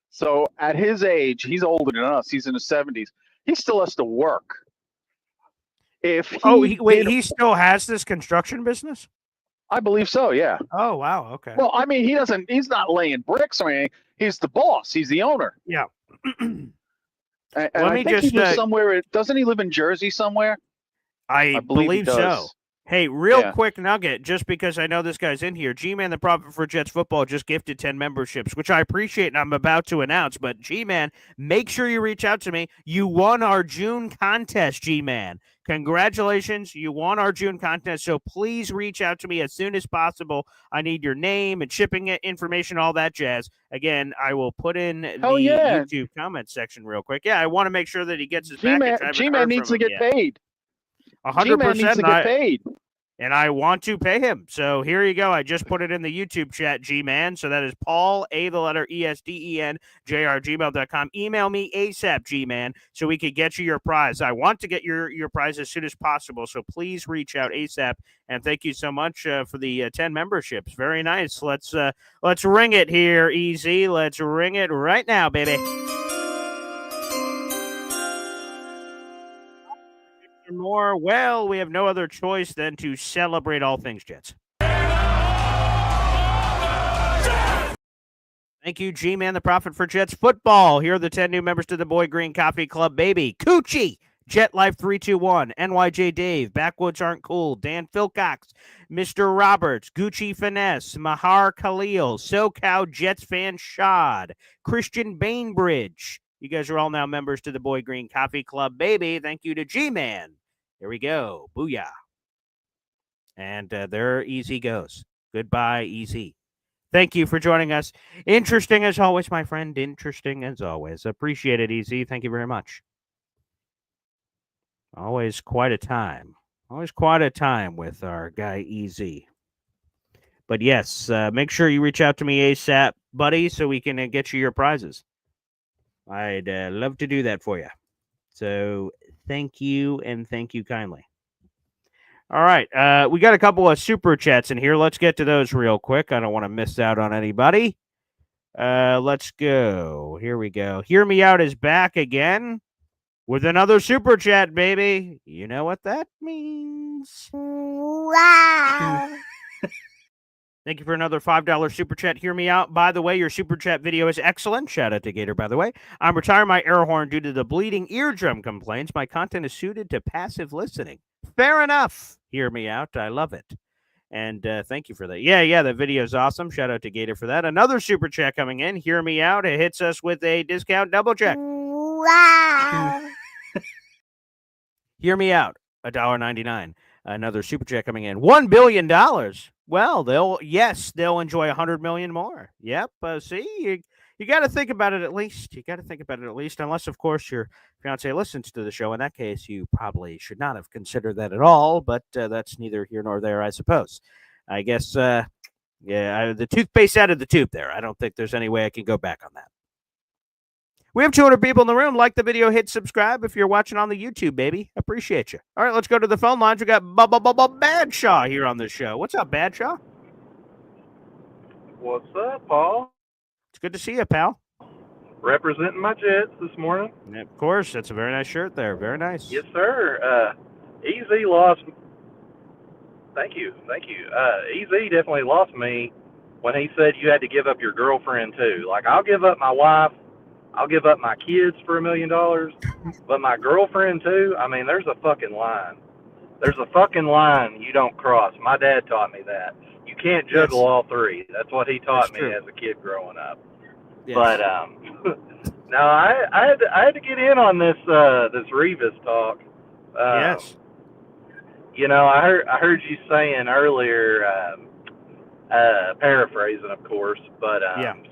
So at his age, he's older than us. He's in his 70s. He still has to work. If he still has this construction business? I believe so. Yeah. Oh, wow. Okay. Well, I mean, he's not laying bricks or anything. He's the boss. He's the owner. Yeah. And Let I me think he just, lives somewhere. Doesn't he live in Jersey somewhere? I believe he believe so. does. Hey, real Yeah. quick nugget, just because I know this guy's in here. G-Man, the Prophet for Jets Football, just gifted 10 memberships, which I appreciate and I'm about to announce. But G-Man, make sure you reach out to me. You won our June contest, G-Man. Congratulations. You won our June contest. So please reach out to me as soon as possible. I need your name and shipping information, all that jazz. Again, I will put in the YouTube comment section real quick. Yeah, I want to make sure that he gets his package. G-Man needs to get paid. 100%. G-Man needs to get paid. And I want to pay him. So here you go. I just put it in the YouTube chat, G-Man. So that is Paul, A, the letter ESDEN, JR, gmail.com. Email me ASAP, G-Man, so we could get you your prize. I want to get your prize as soon as possible. So please reach out ASAP. And thank you so much for the 10 memberships. Very nice. Let's ring it here, Easy. Let's ring it right now, baby. More. Well, we have no other choice than to celebrate all things Jets. Thank you, G-Man, the Prophet for Jets Football. Here are the 10 new members to the Boy Green Coffee Club, baby. Coochie, Jet Life 321, NYJ Dave, Backwoods Aren't Cool, Dan Philcox, Mr. Roberts, Gucci Finesse, Mahar Khalil, SoCal Jets fan Shad, Christian Bainbridge. You guys are all now members to the Boy Green Coffee Club, baby. Thank you to G-Man. Here we go. Booyah. And there Easy goes. Goodbye, Easy. Thank you for joining us. Interesting as always, my friend. Interesting as always. Appreciate it, Easy. Thank you very much. Always quite a time. Always quite a time with our guy, Easy. But yes, make sure you reach out to me ASAP, buddy, so we can get you your prizes. I'd love to do that for you. So thank you, and thank you kindly. All right. We got a couple of super chats in here. Let's get to those real quick. I don't want to miss out on anybody. Let's go. Here we go. Hear Me Out is back again with another super chat, baby. You know what that means. Wow. Thank you for another $5 super chat. Hear me out. By the way, your super chat video is excellent. Shout out to Gator, by the way. I'm retiring my air horn due to the bleeding eardrum complaints. My content is suited to passive listening. Fair enough. Hear me out. I love it. And thank you for that. Yeah, the video is awesome. Shout out to Gator for that. Another super chat coming in. Hear me out. It hits us with a discount double check. Wow. Hear me out. $1.99. Another super chat coming in. $1 billion. Well, they'll enjoy 100 million more. Yep. See, you got to think about it at least. You got to think about it at least, unless, of course, your fiance listens to the show. In that case, you probably should not have considered that at all. But that's neither here nor there, I suppose. I guess, the toothpaste out of the tube there. I don't think there's any way I can go back on that. We have 200 people in the room. Like the video, hit subscribe if you're watching on the YouTube, baby. Appreciate you. All right, let's go to the phone lines. We got Badshaw here on the show. What's up, Badshaw? What's up, Paul? It's good to see you, pal. Representing my Jets this morning. And of course, that's a very nice shirt there. Very nice. Yes, sir. Easy lost. Thank you. Easy definitely lost me when he said you had to give up your girlfriend too. Like, I'll give up my wife. I'll give up my kids for $1 million, but my girlfriend too. I mean, there's a fucking line. There's a fucking line you don't cross. My dad taught me that. You can't juggle all three. That's what he taught me as a kid growing up. Yes. But no, I had to get in on this this Revis talk. Yes. You know, I heard you saying earlier, paraphrasing, of course, but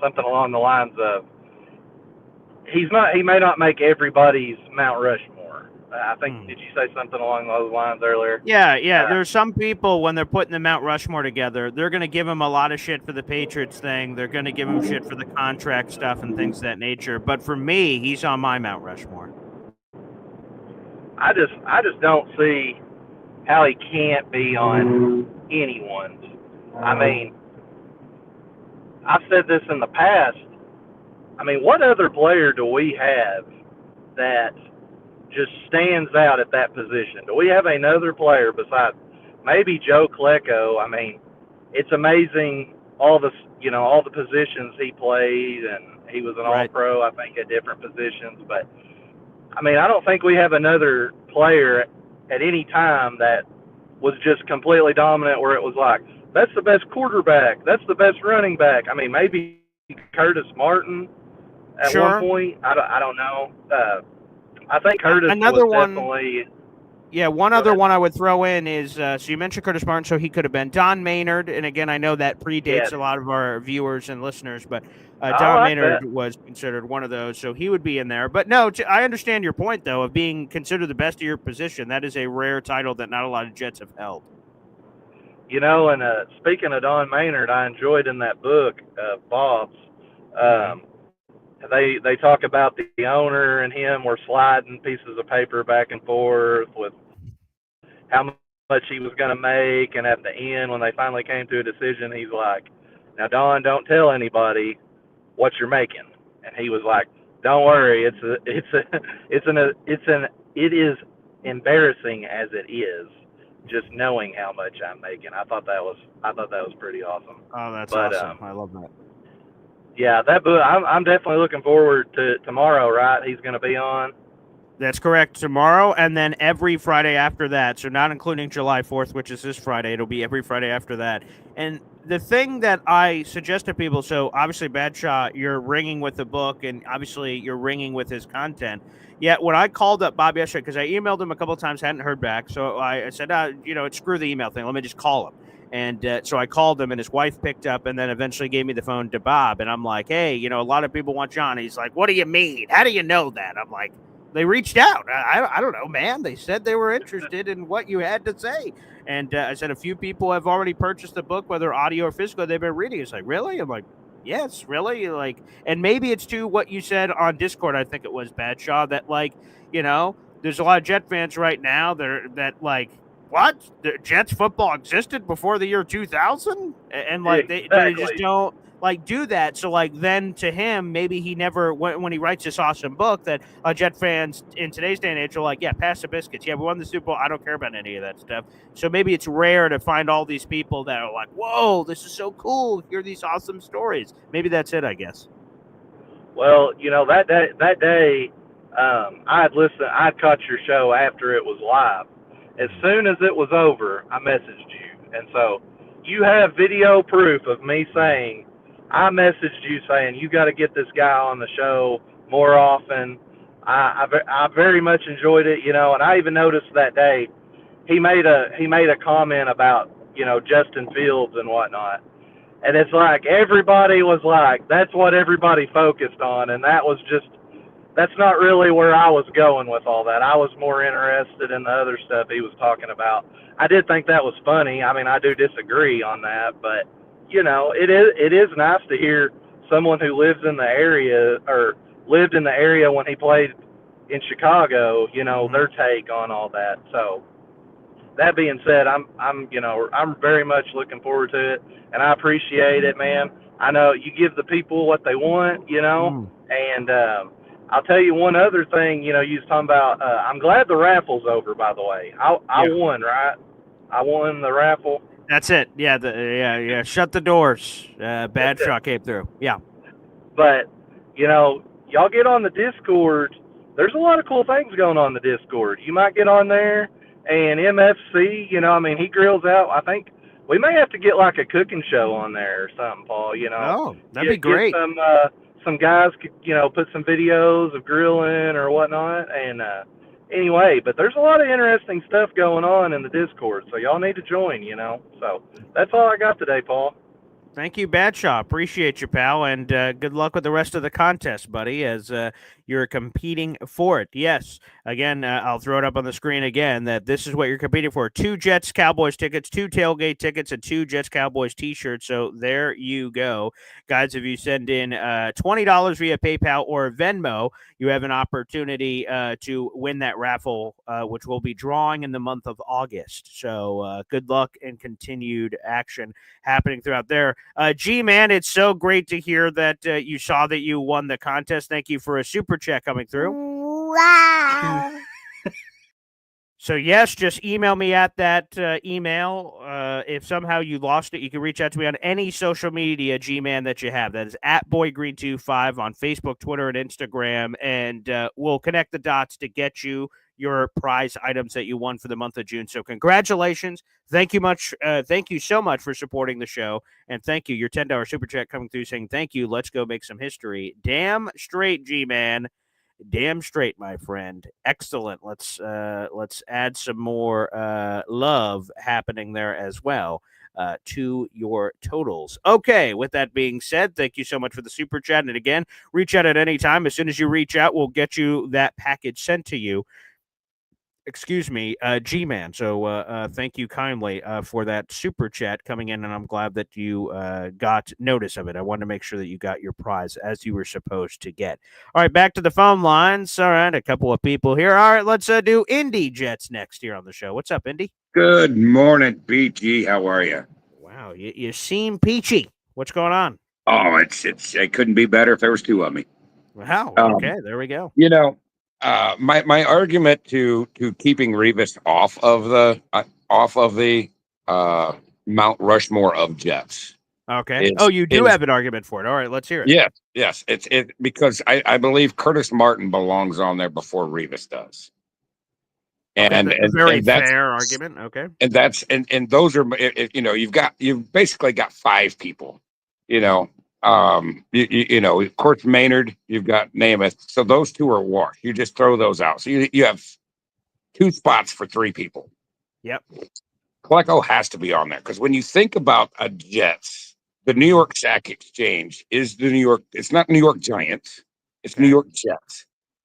something along the lines of, he may not make everybody's Mount Rushmore. I think, did you say something along those lines earlier? Yeah. There's some people, when they're putting the Mount Rushmore together, they're going to give him a lot of shit for the Patriots thing. They're going to give him shit for the contract stuff and things of that nature. But for me, he's on my Mount Rushmore. I just don't see how he can't be on anyone's. I mean, I've said this in the past. I mean, what other player do we have that just stands out at that position? Do we have another player besides maybe Joe Klecko? I mean, it's amazing all the positions he played, and he was an Right. All-Pro, I think, at different positions. But I mean, I don't think we have another player at any time that was just completely dominant, where it was like, that's the best quarterback, that's the best running back. I mean, maybe Curtis Martin at one Sure. point. I don't know. I think Curtis Another was one. definitely. Yeah, one Go other ahead. one I would throw in is so you mentioned Curtis Martin, so he could have been Don Maynard, and again, I know that Yes, predates a lot of our viewers and listeners, but I Don like Maynard that. was considered one of those, so he would be in there. But no, I understand your point though of being considered the best of your position. That is a rare title that not a lot of Jets have held. And speaking of Don Maynard, I enjoyed in that book, Bob's. Mm-hmm. Um, they talk about the owner and him were sliding pieces of paper back and forth with how much he was going to make, and at the end, when they finally came to a decision, he's like, "Now, Don, don't tell anybody what you're making." And he was like, "Don't worry, it is embarrassing as it is, just knowing how much I'm making." I thought that was pretty awesome. Oh, that's But awesome! I love that. yeah, that book, I'm definitely looking forward to tomorrow. Right, he's going to be on. That's correct. Tomorrow, and then every Friday after that. So not including July 4th, which is this Friday. It'll be every Friday after that. And the thing that I suggest to people, so obviously Badshaw, you're ringing with the book, and obviously you're ringing with his content. Yet when I called up Bob yesterday, because I emailed him a couple of times, hadn't heard back. So I said, screw the email thing. Let me just call him. And so I called him, and his wife picked up, and then eventually gave me the phone to Bob. And I'm like, hey, a lot of people want John. He's like, what do you mean? How do you know that? I'm like, they reached out. I don't know, man. They said they were interested in what you had to say. And I said a few people have already purchased the book, whether audio or physical. They've been reading. It's like, really? I'm like, yes, really? Like, and maybe it's to what you said on Discord. I think it was Badshaw that there's a lot of Jet fans right now that like, what? The Jets football existed before the year 2000, and like but they just Exactly. don't do that. So then to him, maybe he never when he writes this awesome book that Jet fans in today's day and age are like, yeah, pass the biscuits. Yeah, we won the Super Bowl. I don't care about any of that stuff. So maybe it's rare to find all these people that are like, whoa, this is so cool. Hear these awesome stories. Maybe that's it, I guess. Well, that day, I'd caught your show after it was live. As soon as it was over, I messaged you, and so you have video proof of me saying, I messaged you saying you got to get this guy on the show more often. I very much enjoyed it, and I even noticed that day he made a comment about Justin Fields and whatnot. And it's like everybody was like, that's what everybody focused on, and that's not really where I was going with all that. I was more interested in the other stuff he was talking about. I did think that was funny. I mean, I do disagree on that, but it is nice to hear someone who lives in the area or lived in the area when he played in Chicago, their take on all that. So that being said, I'm very much looking forward to it, and I appreciate it, man. I know you give the people what they want, and I'll tell you one other thing. You was talking about. I'm glad the raffle's over. By the way, I Yeah. won, right? I won the raffle. That's it. Yeah, yeah. Shut the doors. Badshaw came through. Yeah. But y'all get on the Discord. There's a lot of cool things going on in the Discord. You might get on there, and MFC. He grills out. I think we may have to get like a cooking show on there or something, Paul. Oh, that'd be great. Get some guys could put some videos of grilling or whatnot. And anyway, but there's a lot of interesting stuff going on in the Discord, so y'all need to join. So that's all I got today, Paul. Thank you, Badshaw. Appreciate you, pal, and good luck with the rest of the contest, buddy, as you're competing for it. Yes, again, I'll throw it up on the screen again that this is what you're competing for. 2 Jets Cowboys tickets, 2 tailgate tickets, and 2 Jets Cowboys t-shirts. So there you go. Guys, if you send in $20 via PayPal or Venmo, you have an opportunity to win that raffle, which we'll be drawing in the month of August. So good luck and continued action happening throughout there. G-Man, it's so great to hear that you saw that you won the contest. Thank you for a super chat coming through. Wow. So, yes, just email me at that email. If somehow you lost it, you can reach out to me on any social media G-Man that you have. That is at BoyGreen25 on Facebook, Twitter, and Instagram. And we'll connect the dots to get you your prize items that you won for the month of June. So congratulations. Thank you much. Thank you so much for supporting the show. And thank you. Your $10 super chat coming through saying thank you. Let's go make some history. Damn straight, G-Man. Damn straight, my friend. Excellent. Let's add some more love happening there as well to your totals. Okay, with that being said, thank you so much for the super chat. And again, reach out at any time. As soon as you reach out, we'll get you that package sent to you. Excuse me, G-Man. So thank you kindly for that super chat coming in, and I'm glad that you got notice of it. I wanted to make sure that you got your prize as you were supposed to get. All right, back to the phone lines. All right, a couple of people here. All right, let's do Indy Jets next here on the show. What's up, Indy? Good morning, BG. How are you? Wow, you seem peachy. What's going on? Oh, it couldn't be better if there was two of me. Wow. Okay, there we go. You know, my argument to keeping Revis off of the Mount Rushmore of Jets. Okay. You do have an argument for it. All right, let's hear it. Yes. It's because I believe Curtis Martin belongs on there before Revis does. And very fair argument. Okay. And those are, you've basically got five people, of course, Maynard, you've got Namath. So those two are washed. You just throw those out. So you have two spots for three people. Yep. Klecko has to be on there because when you think about a Jets, the New York Sack Exchange is it's not New York Giants, it's New York Jets.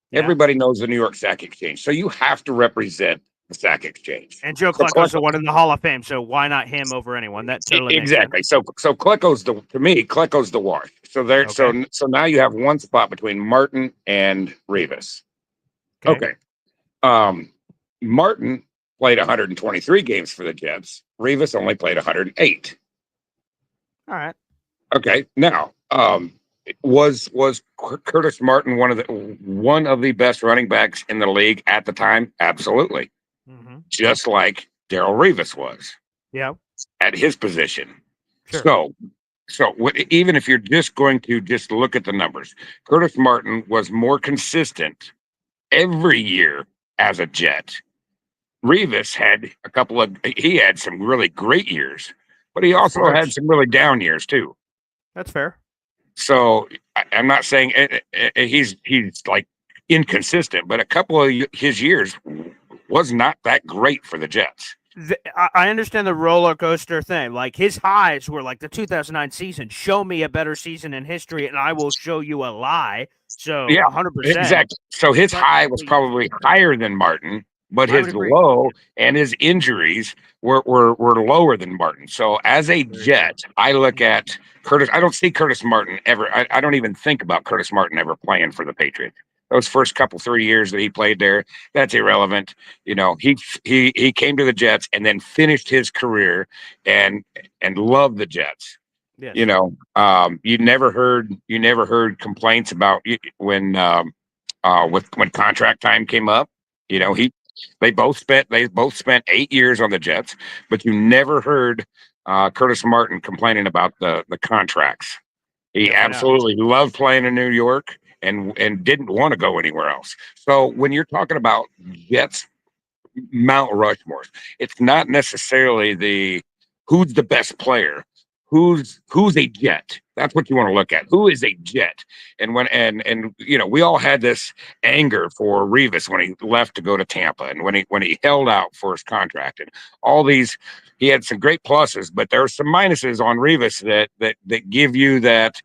Yeah. Everybody knows the New York Sack Exchange. So you have to represent the Sack Exchange. And Joe Klecko's the one in the Hall of Fame, so why not him over anyone? That totally exactly. So Klecko's Klecko's the wash. So there so now you have one spot between Martin and Revis. Okay. Martin played 123 games for the Jets. Revis only played 108. All right. Okay. Now, was Curtis Martin one of the best running backs in the league at the time? Absolutely. Mm-hmm. Just like Darrelle Revis was. Yeah. At his position. Sure. So even if you're just going to just look at the numbers, Curtis Martin was more consistent every year as a Jet. Revis had he had some really great years, but he also had some really down years too. That's fair. So I'm not saying he's like inconsistent, but a couple of his years was not that great for the Jets. I understand the roller coaster thing. Like his highs were like the 2009 season. Show me a better season in history, and I will show you a lie. So yeah, 100%. Exactly. So his high was probably higher than Martin, but his low and his injuries were lower than Martin. So as a Jet, I look at Curtis. I don't see Curtis Martin ever. I don't even think about Curtis Martin ever playing for the Patriots. Those first 3 years that he played there, that's irrelevant. He came to the Jets and then finished his career and loved the Jets. Yes. You never heard complaints about when contract time came up. They both spent 8 years on the Jets, but you never heard Curtis Martin complaining about the contracts. He absolutely loved playing in New York and didn't want to go anywhere else. So when you're talking about Jets Mount Rushmore, it's not necessarily who's the best player, who's a Jet. That's what you want to look at. Who is a Jet? And we all had this anger for Revis when he left to go to Tampa, and when he held out for his contract, and all these. He had some great pluses, but there are some minuses on Revis that give you that.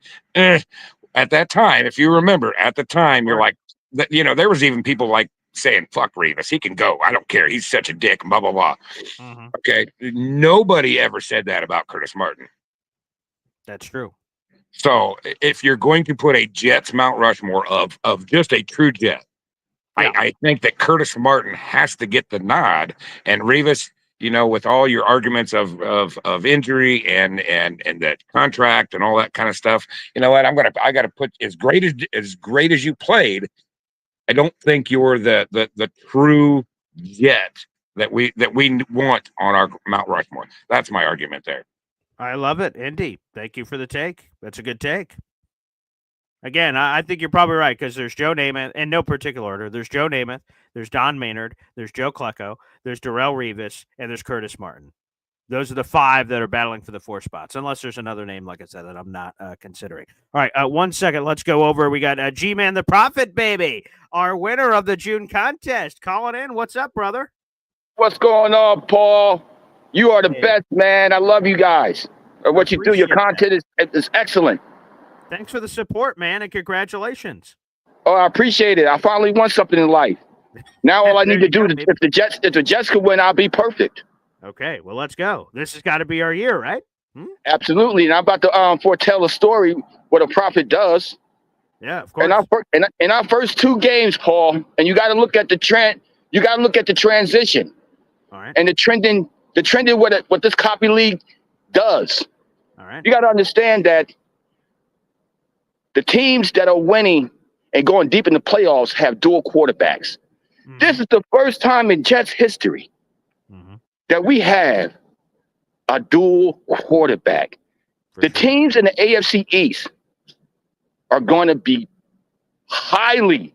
At that time, if you remember, you're like, there was even people like saying, "Fuck Revis, he can go. I don't care. He's such a dick." Blah blah blah. Mm-hmm. Okay, nobody ever said that about Curtis Martin. That's true. So if you're going to put a Jets Mount Rushmore of just a true Jet, I think that Curtis Martin has to get the nod, and Revis. With all your arguments of injury and that contract and all that kind of stuff, you know what? I gotta put as great as you played. I don't think you're the true Jet that we want on our Mount Rushmore. That's my argument there. I love it, Indy. Thank you for the take. That's a good take. Again, I think you're probably right because there's Joe Namath, in no particular order. There's Joe Namath, there's Don Maynard, there's Joe Klecko, there's Darrelle Revis, and there's Curtis Martin. Those are the 5 that are battling for the 4 spots, unless there's another name, like I said, that I'm not considering. All right, 1 second. Let's go over. We got G-Man the Prophet, baby, our winner of the June contest. Calling in. What's up, brother? What's going on, Paul? You are the best, man. I love you guys. What you do, your content is excellent. Thanks for the support, man, and congratulations. Oh, I appreciate it. I finally won something in life. Now all I need to do is, if the Jets could win, I'll be perfect. Okay, well, let's go. This has got to be our year, right? Absolutely. And I'm about to foretell a story what a prophet does. Yeah, of course. In our first 2 games, Paul, and you got to look at the trend. You got to look at the transition. All right. And the trending what this copy league does. All right. You got to understand that the teams that are winning and going deep in the playoffs have dual quarterbacks. Mm-hmm. This is the first time in Jets history that we have a dual quarterback. The teams in the AFC East are going to be highly,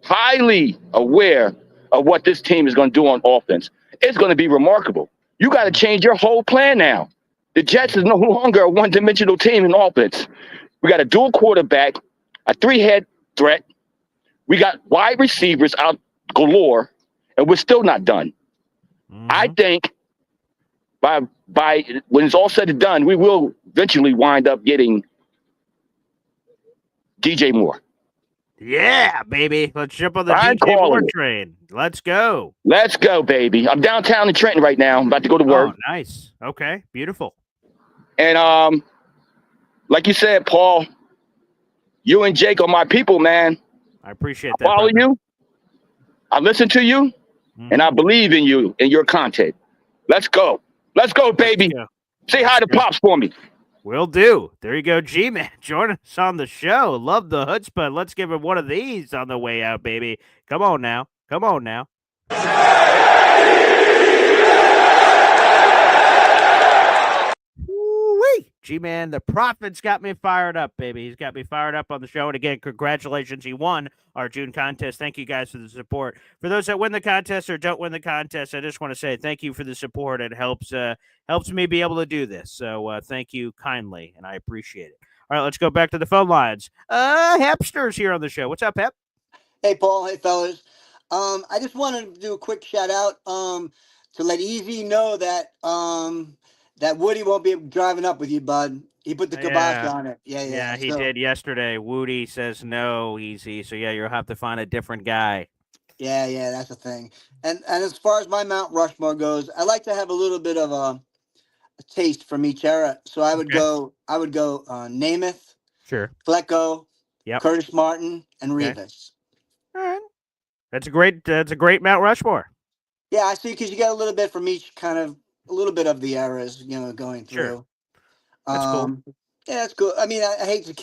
highly aware of what this team is going to do on offense. It's going to be remarkable. You got to change your whole plan now. The Jets is no longer a one-dimensional team in offense. We got a dual quarterback, a 3-head threat. We got wide receivers out galore, and we're still not done. I think by when it's all said and done, we will eventually wind up getting DJ Moore. Yeah, baby. Let's jump on the DJ Moore train. Let's go. Let's go, baby. I'm downtown in Trenton right now. I'm about to go to work. Oh, nice. Okay, beautiful. And like you said, Paul, you and Jake are my people, man. I appreciate that. I follow you. I listen to you, and I believe in you and your content. Let's go. Let's go, baby. Go. Say hi to Pops for me. Will do. There you go, G-Man. Join us on the show. Love the chutzpah. Let's give him one of these on the way out, baby. Come on now. Come on now. Woo-wee. G-Man, the Prophet's got me fired up, baby. He's got me fired up on the show. And again, congratulations. He won our June contest. Thank you guys for the support. For those that win the contest or don't win the contest, I just want to say thank you for the support. It helps me be able to do this. So thank you kindly, and I appreciate it. All right, let's go back to the phone lines. Hepster's here on the show. What's up, Hep? Hey, Paul. Hey, fellas. I just wanted to do a quick shout out to let Easy know that that Woody won't be driving up with you, bud. He put the kibosh on it. Yeah, he did yesterday. Woody says no, Easy. So, yeah, you'll have to find a different guy. Yeah, that's the thing. And as far as my Mount Rushmore goes, I like to have a little bit of a taste from each era. So I would go Namath, sure, Klecko, Curtis Martin, and Revis. All right. That's a great Mount Rushmore. Yeah, I see, because you got a little bit from each kind of a little bit of the eras, going through. Sure. That's cool. Yeah, that's cool. I mean, I hate to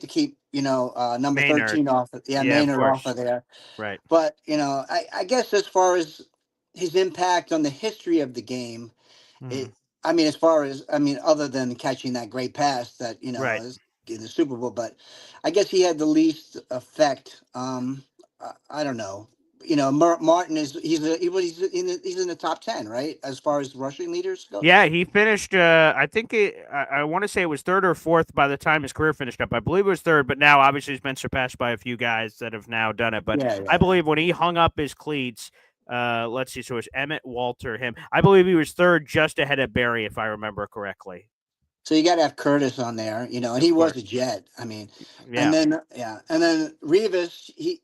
keep number Maynard. 13 off. Maynard off of there. Right. But I guess as far as his impact on the history of the game, other than catching that great pass that is in the Super Bowl, but I guess he had the least effect. I don't know. Martin he's in the top 10, right? As far as rushing leaders go. Yeah, he finished. I think I want to say it was 3rd or 4th by the time his career finished up. I believe it was 3rd, but now obviously he's been surpassed by a few guys that have now done it. But I believe when he hung up his cleats, let's see, so it was Emmett, Walter, him. I believe he was 3rd, just ahead of Barry, if I remember correctly. So you got to have Curtis on there, and he was a Jet. I mean, and then Revis, he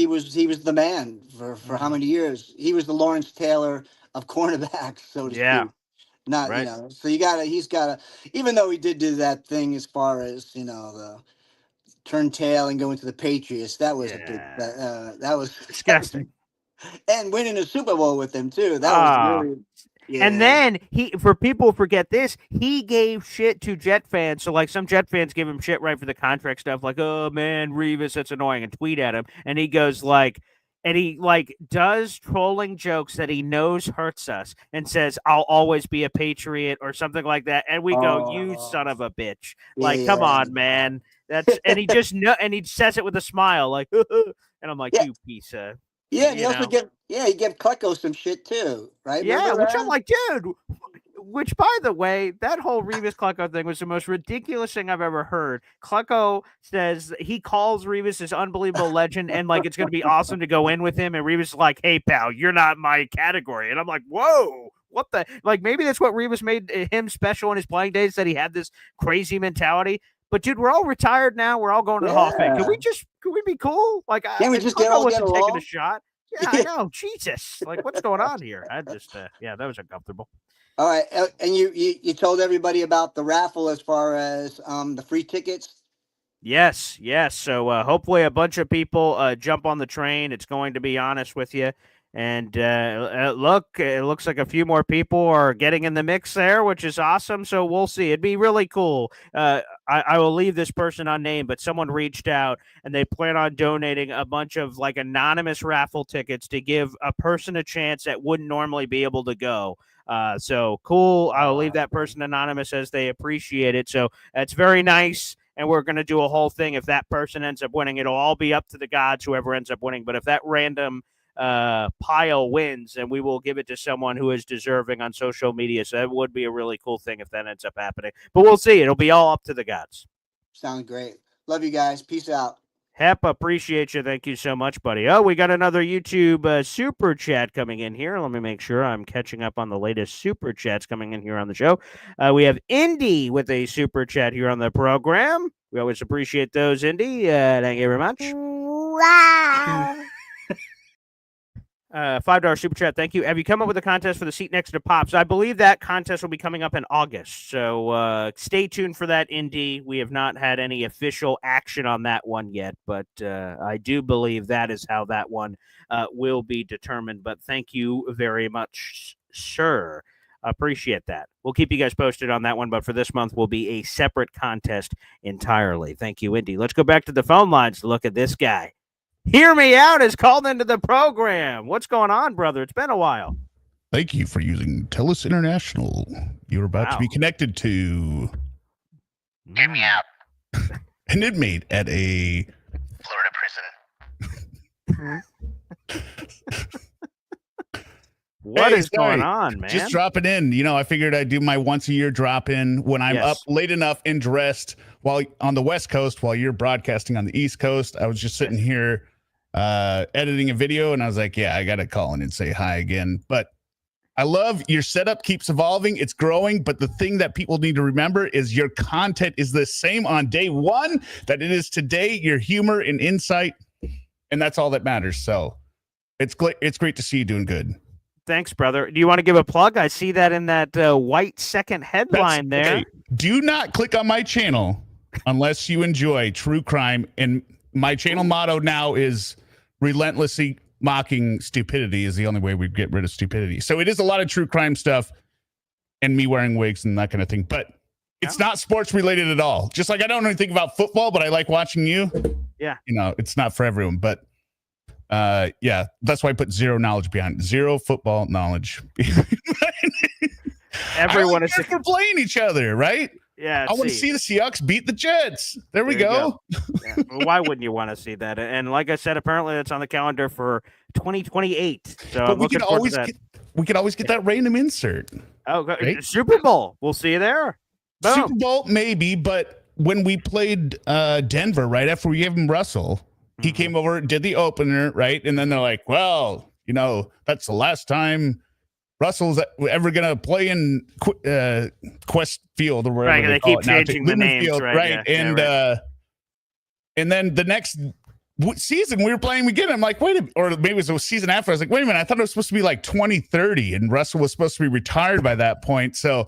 was the man for how many years? He was the Lawrence Taylor of cornerbacks, so to speak. Not right. So he's gotta, even though he did do that thing as far as the turn tail and go into the Patriots. That was a big that was disgusting. And winning a Super Bowl with them too. That was really. Yeah. And then for people forget this, he gave shit to Jet fans. So like some Jet fans give him shit right for the contract stuff, like, oh man, Revis, that's annoying, and tweet at him. And he goes like, and he like does trolling jokes that he knows hurts us and says, "I'll always be a patriot" or something like that. And we go, "You son of a bitch." Like, come on, man. That's and he just and he says it with a smile, like, and I'm like, "You piece of." Yeah, and he also he gave Klecko some shit too, right? Yeah, Remember which that? I'm like, dude. Which, by the way, that whole Revis Klecko thing was the most ridiculous thing I've ever heard. Klecko says he calls Revis this unbelievable legend, and like it's going to be awesome to go in with him. And Revis is like, "Hey, pal, you're not my category." And I'm like, "Whoa, what the?" Like maybe that's what Revis made him special in his playing days, that he had this crazy mentality. But dude, we're all retired now. We're all going to the Hall of Fame. Can we be cool? Like, Can we just all get wasn't taking along? a shot. Yeah, I know. Jesus, like what's going on here? I just, that was uncomfortable. All right, and you told everybody about the raffle as far as the free tickets. Yes. So hopefully a bunch of people jump on the train. It's going to be honest with you. And it looks like a few more people are getting in the mix there, which is awesome. So we'll see. It'd be really cool. I will leave this person unnamed, but someone reached out and they plan on donating a bunch of like anonymous raffle tickets to give a person a chance that wouldn't normally be able to go. So cool. I'll leave that person anonymous as they appreciate it. So that's very nice. And we're going to do a whole thing. If that person ends up winning, it'll all be up to the gods, whoever ends up winning. But if that random pile wins, and we will give it to someone who is deserving on social media. So that would be a really cool thing if that ends up happening. But we'll see. It'll be all up to the gods. Sound great. Love you guys. Peace out. Hep, appreciate you. Thank you so much, buddy. Oh, we got another YouTube super chat coming in here. Let me make sure I'm catching up on the latest super chats coming in here on the show. We have Indy with a super chat here on the program. We always appreciate those, Indy. Thank you very much. Wow. $5 super chat. Thank you. Have you come up with a contest for the seat next to Pops? I believe that contest will be coming up in August. So stay tuned for that, Indy. We have not had any official action on that one yet, but I do believe that is how that one will be determined. But thank you very much, sir. Appreciate that. We'll keep you guys posted on that one, but for this month will be a separate contest entirely. Thank you, Indy. Let's go back to the phone lines to look at this guy. Hear Me Out is called into the program. What's going on, brother? It's been a while. Thank you for using TELUS International. You're about to be connected to Hear Me Out. An inmate at a Florida prison. What is going on, man? Just dropping in. You know, I figured I'd do my once a year drop in when I'm up late enough and dressed while on the West Coast while you're broadcasting on the East Coast. I was just sitting here editing a video and I was like, yeah, I got to call in and say hi again. But I love your setup keeps evolving. It's growing. But the thing that people need to remember is your content is the same on day one that it is today. Your humor and insight. And that's all that matters. So it's great to see you doing good. Thanks, brother. Do you want to give a plug? I see that in that white second headline there. Okay. Do not click on my channel unless you enjoy true crime. And my channel motto now is relentlessly mocking stupidity is the only way we get rid of stupidity. So it is a lot of true crime stuff and me wearing wigs and that kind of thing. But it's not sports related at all. Just like I don't know anything about football, but I like watching you. Yeah. You know, it's not for everyone. But yeah, that's why I put zero knowledge behind it. Zero football knowledge. Everyone is for playing each other, right? Yeah, I want to see the Seahawks beat the Jets. There we go. Yeah. Well, why wouldn't you want to see that? And like I said, apparently it's on the calendar for 2028. So but we can always get that random insert. Oh, right? Super Bowl. We'll see you there. Boom. Super Bowl, maybe, but when we played Denver, right after we gave him Russell, he came over, did the opener, right? And then they're like, well, you know, that's the last time Russell's ever going to play in Quest Field or wherever right, they keep changing the names, Field, right? Yeah, and then the next season we were playing again. I'm like, wait a minute, or maybe it was a season after. I was like, wait a minute, I thought it was supposed to be like 2030, and Russell was supposed to be retired by that point. So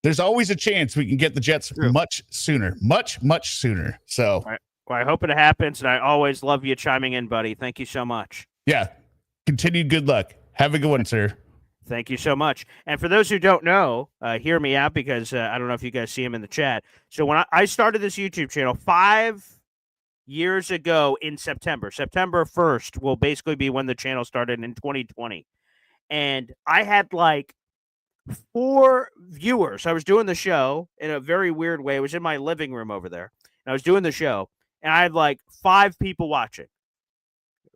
there's always a chance we can get the Jets much sooner, much sooner. So. Right. Well, I hope it happens, and I always love you chiming in, buddy. Thank you so much. Yeah. Continued good luck. Have a good one, sir. Thank you so much. And for those who don't know, hear me out because I don't know if you guys see him in the chat. So when I started this YouTube channel years ago in September. September 1st will basically be when the channel started in 2020. And I had like 4 viewers. I was doing the show in a very weird way. It was in my living room over there. And I was doing the show, and I had like 5 people watching.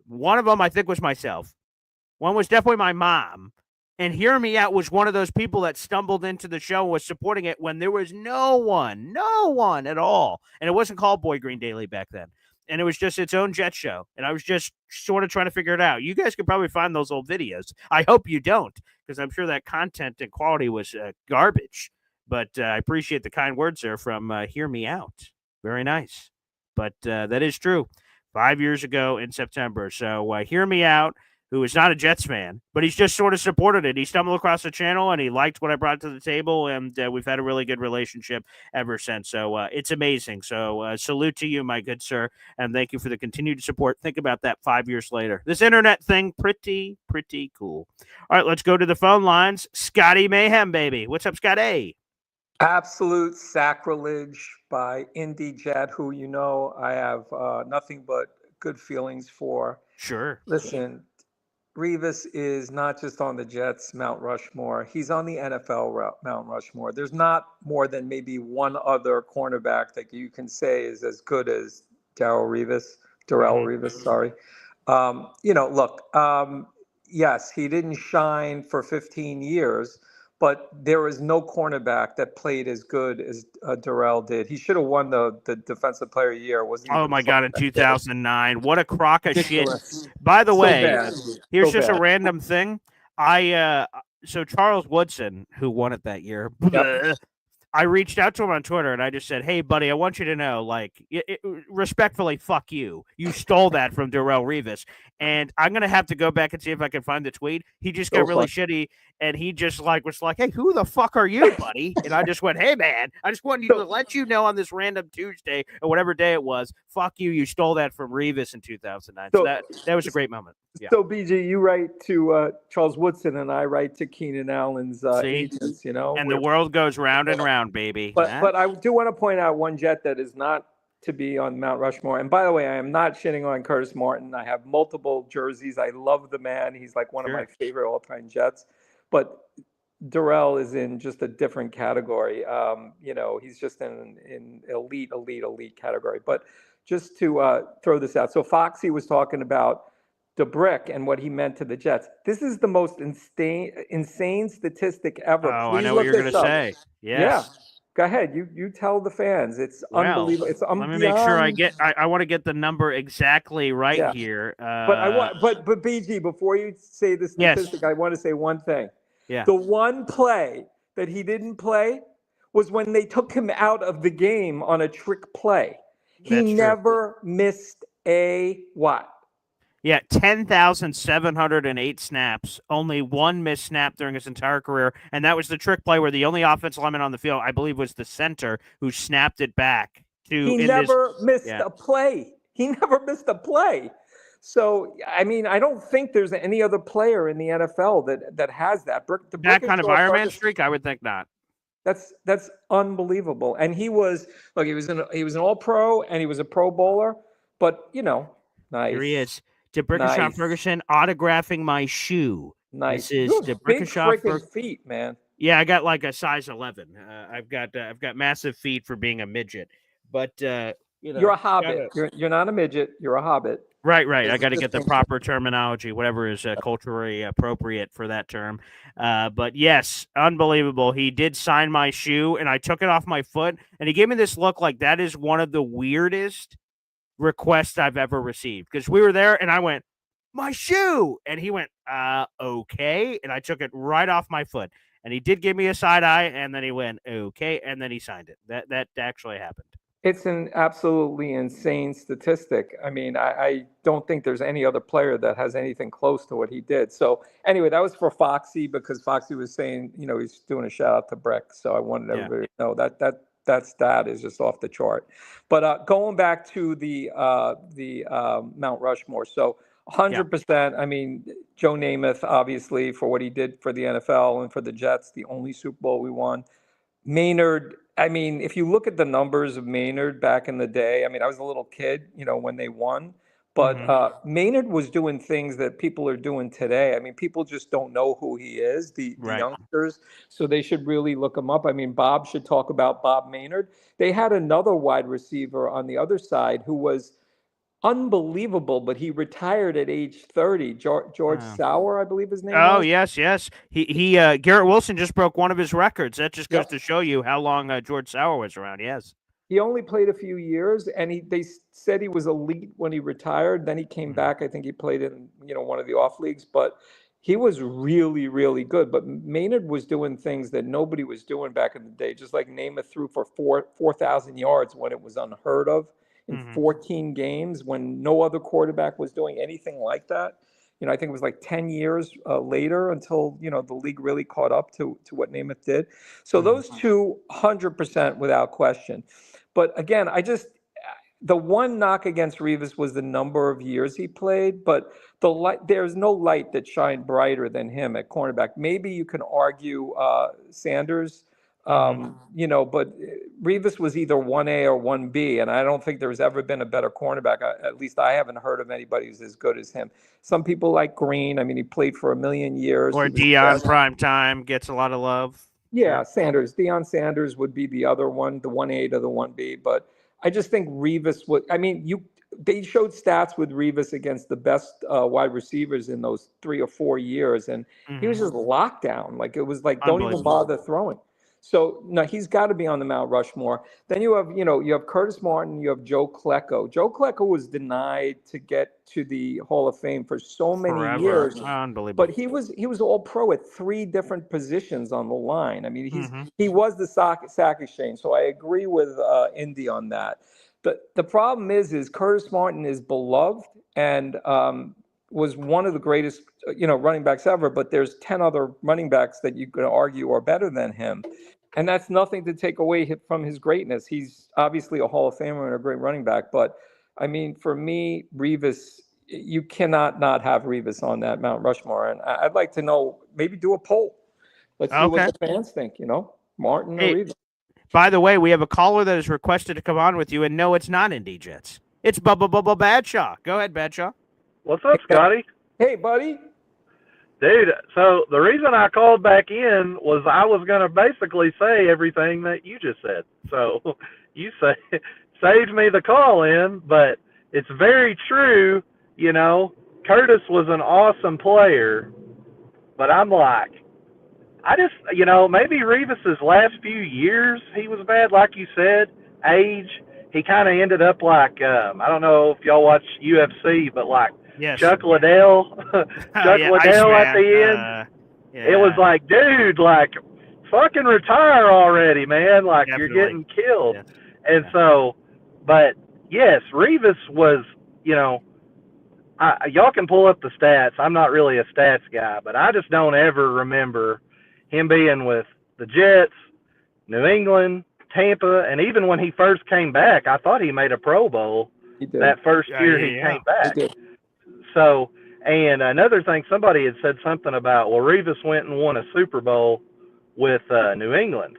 One of them, I think, was myself. One was definitely my mom. And Hear Me Out was one of those people that stumbled into the show and was supporting it when there was no one at all. And it wasn't called Boy Green Daily back then. And it was just its own Jet show. And I was just sort of trying to figure it out. You guys could probably find those old videos. I hope you don't, because I'm sure that content and quality was garbage. But I appreciate the kind words there from Hear Me Out. Very nice. But that is true. 5 years ago in September. So Hear Me Out, who is not a Jets fan, but he's just sort of supported it. He stumbled across the channel and he liked what I brought to the table, and we've had a really good relationship ever since. So it's amazing. So salute to you, my good sir, and thank you for the continued support. Think about that 5 years later. This internet thing, pretty cool. All right, let's go to the phone lines. Scotty Mayhem, baby. What's up, Scotty? Absolute sacrilege by Indy Jet, who I have nothing but good feelings for. Sure. Listen, Revis is not just on the Jets Mount Rushmore. He's on the NFL Mount Rushmore. There's not more than maybe one other cornerback that you can say is as good as Darrelle Revis, sorry. Yes, he didn't shine for 15 years, but there was no cornerback that played as good as Darrelle did. He should have won the Defensive Player of the Year. Oh, my God, in 2009. What a crock of shit. By the way, here's just a random thing. So Charles Woodson, who won it that year, I reached out to him on Twitter and I just said, hey, buddy, I want you to know, respectfully, fuck you. You stole that from Darrelle Revis. And I'm going to have to go back and see if I can find the tweet. He just got really shitty. And he just was like, hey, who the fuck are you, buddy? And I just went, hey, man, I just wanted to let you know on this random Tuesday or whatever day it was, fuck you. You stole that from Revis in 2009. So that was a great moment. Yeah. So, BG, you write to Charles Woodson and I write to Keenan Allen's agents, And the world goes round and round, baby. But I do want to point out one Jet that is not to be on Mount Rushmore. And by the way, I am not shitting on Curtis Martin. I have multiple jerseys. I love the man. He's like one of my favorite all-time Jets. But Darrelle is in just a different category. He's just in elite category. But just to throw this out. So Foxy was talking about DeBrick and what he meant to the Jets. This is the most insane statistic ever. Oh, Please I know what you're going to say. Yes. Yeah. Go ahead. You tell the fans. It's unbelievable. It's let me make sure I want to get the number exactly right here. But BG, before you say the statistic, I want to say one thing. Yeah. The one play that he didn't play was when they took him out of the game on a trick play. He never missed a what? Yeah, 10,708 snaps, only one missed snap during his entire career, and that was the trick play where the only offensive lineman on the field, I believe, was the center who snapped it back to. He never missed a play. He never missed a play. So, I mean, I don't think there's any other player in the NFL that has that. That kind of Iron Man streak, I would think not. That's unbelievable. And he was an All-Pro and he was a Pro Bowler, but nice. Here he is. DeBrickashaw Ferguson autographing my shoe. Nice. This is DeBrickashaw Ferguson. Feet, man. Yeah, I got like a size 11. I've got massive feet for being a midget. But you're a hobbit. You're not a midget. You're a hobbit. Right. I got to get the proper terminology, whatever is culturally appropriate for that term. But yes, unbelievable. He did sign my shoe, and I took it off my foot, and he gave me this look like that is one of the weirdest request I've ever received, because we were there and I went, my shoe, and he went, okay, and I took it right off my foot, and he did give me a side eye, and then he went, okay, and then he signed it. That actually happened. It's an absolutely insane statistic. I mean, I don't think there's any other player that has anything close to what he did. So anyway, that was for Foxy, because Foxy was saying, he's doing a shout out to Breck. So I wanted everybody to know that is just off the chart. But going back to the Mount Rushmore, so 100%. I mean, Joe Namath, obviously, for what he did for the NFL and for the Jets, the only Super Bowl we won. Maynard I mean, if you look at the numbers of Maynard back in the day, I mean, I was a little kid, when they won, but Maynard was doing things that people are doing today. I mean, people just don't know who he is, the youngsters, so they should really look him up. I mean, Bob should talk about Bob Maynard. They had another wide receiver on the other side who was unbelievable, but he retired at age 30. George Sauer, I believe his name was. Oh, yes. He Garrett Wilson just broke one of his records. That just goes to show you how long George Sauer was around. Yes. He only played a few years, and they said he was elite when he retired. Then he came back. I think he played in one of the off leagues, but he was really, really good. But Maynard was doing things that nobody was doing back in the day. Just like Namath threw for 4,000 yards when it was unheard of in 14 games, when no other quarterback was doing anything like that. I think it was like 10 years later until, the league really caught up to what Namath did. So those two, 100% without question. But again, the one knock against Revis was the number of years he played, but there's no light that shined brighter than him at cornerback. Maybe you can argue Sanders, but Revis was either 1A or 1B, and I don't think there's ever been a better cornerback. At least I haven't heard of anybody who's as good as him. Some people like Green. I mean, he played for 1,000,000 years. Or Deion Primetime gets a lot of love. Yeah, Sanders. Deion Sanders would be the other one, the 1A to the 1B. But I just think Revis would. I mean, they showed stats with Revis against the best wide receivers in those 3 or 4 years, and he was just locked down. Like it was like don't even bother throwing. So no, he's got to be on the Mount Rushmore. Then you have Curtis Martin, you have Joe Klecko. Joe Klecko was denied to get to the Hall of Fame for so many years. Unbelievable. But he was all pro at 3 different positions on the line. I mean, he was the sack exchange. So I agree with Indy on that. The problem is Curtis Martin is beloved and was one of the greatest running backs ever. But there's 10 other running backs that you could argue are better than him. And that's nothing to take away from his greatness. He's obviously a Hall of Famer and a great running back. But, I mean, for me, Revis, you cannot not have Revis on that Mount Rushmore. And I'd like to know, maybe do a poll. Let's see what the fans think, Martin or Revis. By the way, we have a caller that has requested to come on with you. And no, it's not Indy Jets. It's Bubba Badshaw. Go ahead, Badshaw. What's up, Scotty? Hey, buddy. Dude, so the reason I called back in was I was going to basically say everything that you just said. So you saved me the call in, but it's very true. Curtis was an awesome player, but I'm like, maybe Revis's last few years he was bad, like you said, age. He kind of ended up like, I don't know if y'all watch UFC, but like, yes. Chuck Liddell, Liddell at the end. It was like, dude, like, fucking retire already, man. Like, you're getting killed. And so, but yes, Revis was, y'all can pull up the stats. I'm not really a stats guy, but I just don't ever remember him being with the Jets, New England, Tampa, and even when he first came back, I thought he made a Pro Bowl that first year he came back. So, and another thing, somebody had said something about, well, Revis went and won a Super Bowl with New England.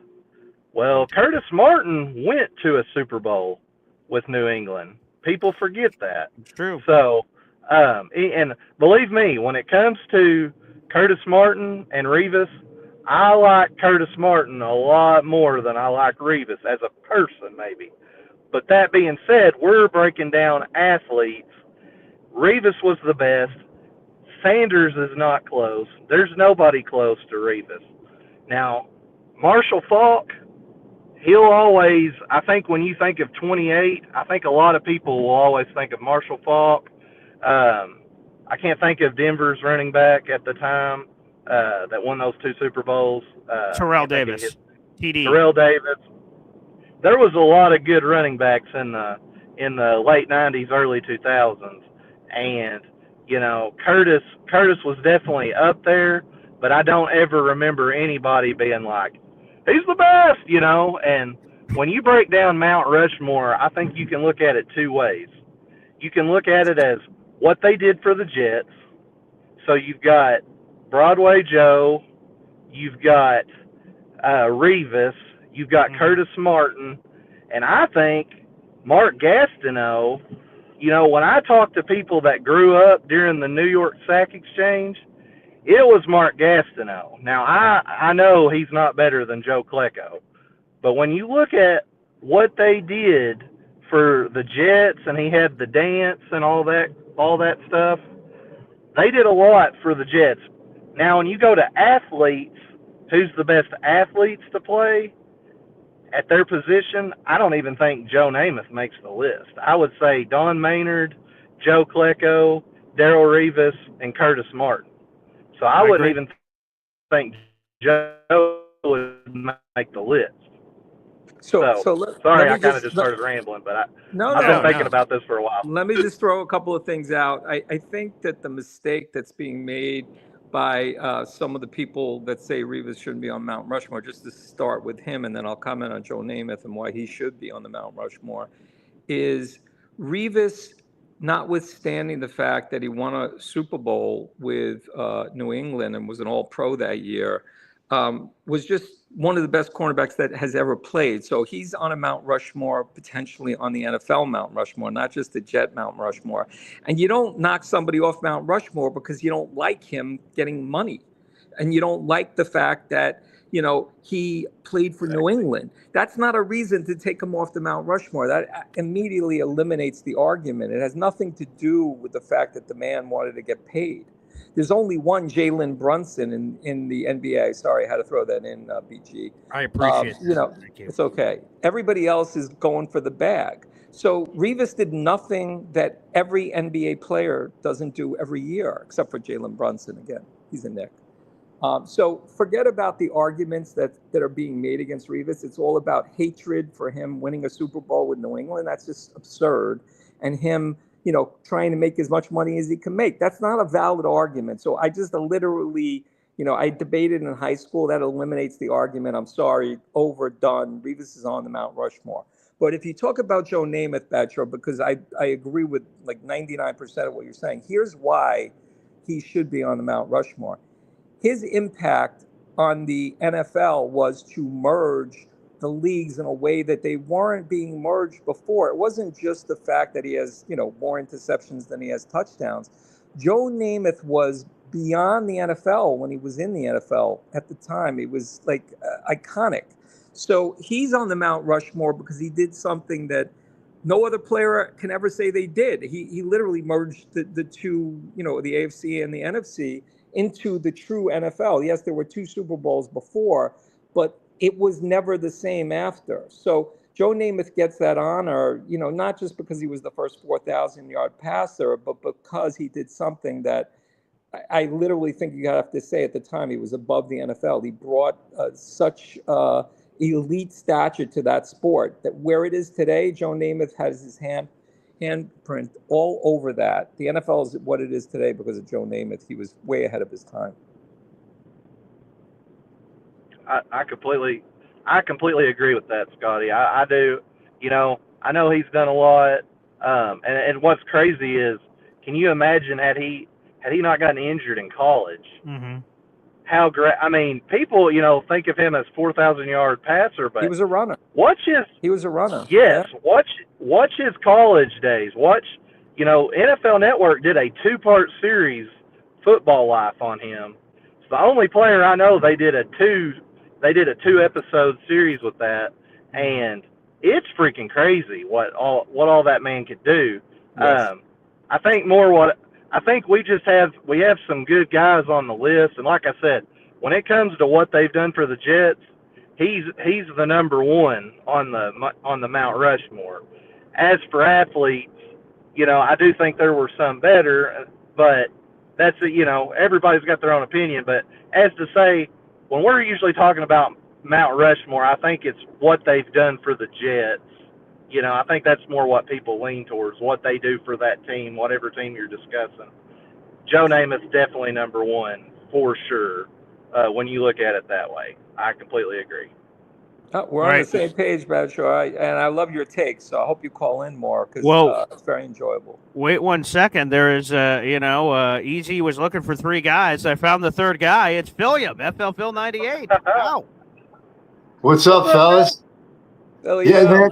Well, Curtis Martin went to a Super Bowl with New England. People forget that. It's true. So, and believe me, when it comes to Curtis Martin and Revis, I like Curtis Martin a lot more than I like Revis as a person, maybe. But that being said, we're breaking down athletes. Revis was the best. Sanders is not close. There's nobody close to Revis. Now, Marshall Faulk, he'll always, I think when you think of 28, I think a lot of people will always think of Marshall Faulk. I can't think of Denver's running back at the time that won those 2 Super Bowls. Terrell Davis. TD. Terrell Davis. There was a lot of good running backs in the late 90s, early 2000s. And, Curtis was definitely up there, but I don't ever remember anybody being like, he's the best, And when you break down Mount Rushmore, I think you can look at it 2 ways. You can look at it as what they did for the Jets. So you've got Broadway Joe, you've got Revis, You've got Curtis Martin, and I think Mark Gastineau. You know, when I talk to people that grew up during the New York Sack Exchange, it was Mark Gastineau. Now, I know he's not better than Joe Klecko, but when you look at what they did for the Jets, and he had the dance and all that stuff, they did a lot for the Jets. Now, when you go to athletes, who's the best athletes to play at their position, I don't even think Joe Namath makes the list. I would say Don Maynard, Joe Klecko, Darrelle Revis, and Curtis Martin. So I wouldn't even think Joe would make the list. Sorry, I kind of just started rambling, but I've been thinking about this for a while. Let me just throw a couple of things out. I think that the mistake that's being made by some of the people that say Revis shouldn't be on Mount Rushmore, just to start with him, and then I'll comment on Joe Namath and why he should be on the Mount Rushmore, is Revis, notwithstanding the fact that he won a Super Bowl with New England and was an All-Pro that year, was just one of the best cornerbacks that has ever played. So he's on a Mount Rushmore, potentially on the NFL Mount Rushmore, not just the Jet Mount Rushmore. And you don't knock somebody off Mount Rushmore because you don't like him getting money. And you don't like the fact that, you know, he played for New England. That's not a reason to take him off the Mount Rushmore. That immediately eliminates the argument. It has nothing to do with the fact that the man wanted to get paid. There's only one Jalen Brunson in the NBA. Sorry, I had to throw that in, BG. I appreciate it. You know, it's okay. Everybody else is going for the bag. So Revis did nothing that every NBA player doesn't do every year, except for Jalen Brunson. Again, he's a Knick. So forget about the arguments that are being made against Revis. It's all about hatred for him winning a Super Bowl with New England. That's just absurd. And him, you know, trying to make as much money as he can make. That's not a valid argument. So I just literally, you know, I debated in high school. That eliminates the argument. I'm sorry, overdone. Revis is on the Mount Rushmore. But if you talk about Joe Namath, Batcho, because I agree with like 99% of what you're saying, here's why he should be on the Mount Rushmore. His impact on the NFL was to merge the leagues in a way that they weren't being merged before. It wasn't just the fact that he has, you know, more interceptions than he has touchdowns. Joe Namath was beyond the NFL when he was in the NFL at the time. He was like iconic. So he's on the Mount Rushmore because he did something that no other player can ever say they did. He literally merged the two, you know, the AFC and the NFC into the true NFL. Yes, there were two Super Bowls before, but it was never the same after. So Joe Namath gets that honor, you know, not just because he was the first 4,000-yard passer, but because he did something that I literally think you have to say at the time he was above the NFL. He brought such elite stature to that sport that where it is today, Joe Namath has his handprint all over that. The NFL is what it is today because of Joe Namath. He was way ahead of his time. I completely agree with that, Scotty. I do. You know, I know he's done a lot. And what's crazy is, can you imagine had he not gotten injured in college? Mm-hmm. How great! I mean, people, you know, think of him as 4,000-yard passer, but he was a runner. He was a runner. Yes, yeah. Watch his college days. You know, NFL Network did a 2-part series, Football Life, on him. It's the only player I know they did a 2-episode series with that, and it's freaking crazy what all that man could do. Yes. I think we have some good guys on the list, and like I said, when it comes to what they've done for the Jets, he's the number one on the Mount Rushmore. As for athletes, you know, I do think there were some better, but that's you know, everybody's got their own opinion. But as to say, when we're usually talking about Mount Rushmore, I think it's what they've done for the Jets. You know, I think that's more what people lean towards, what they do for that team, whatever team you're discussing. Joe Namath's definitely number one, for sure, when you look at it that way. I completely agree. We're on the same page, Bradshaw, and I love your takes, so I hope you call in more because it's very enjoyable. Wait 1 second. There is, Easy was looking for 3 guys. I found the third guy. It's Philium, FL Phil 98. Wow. What's up, fellas? Yeah, man.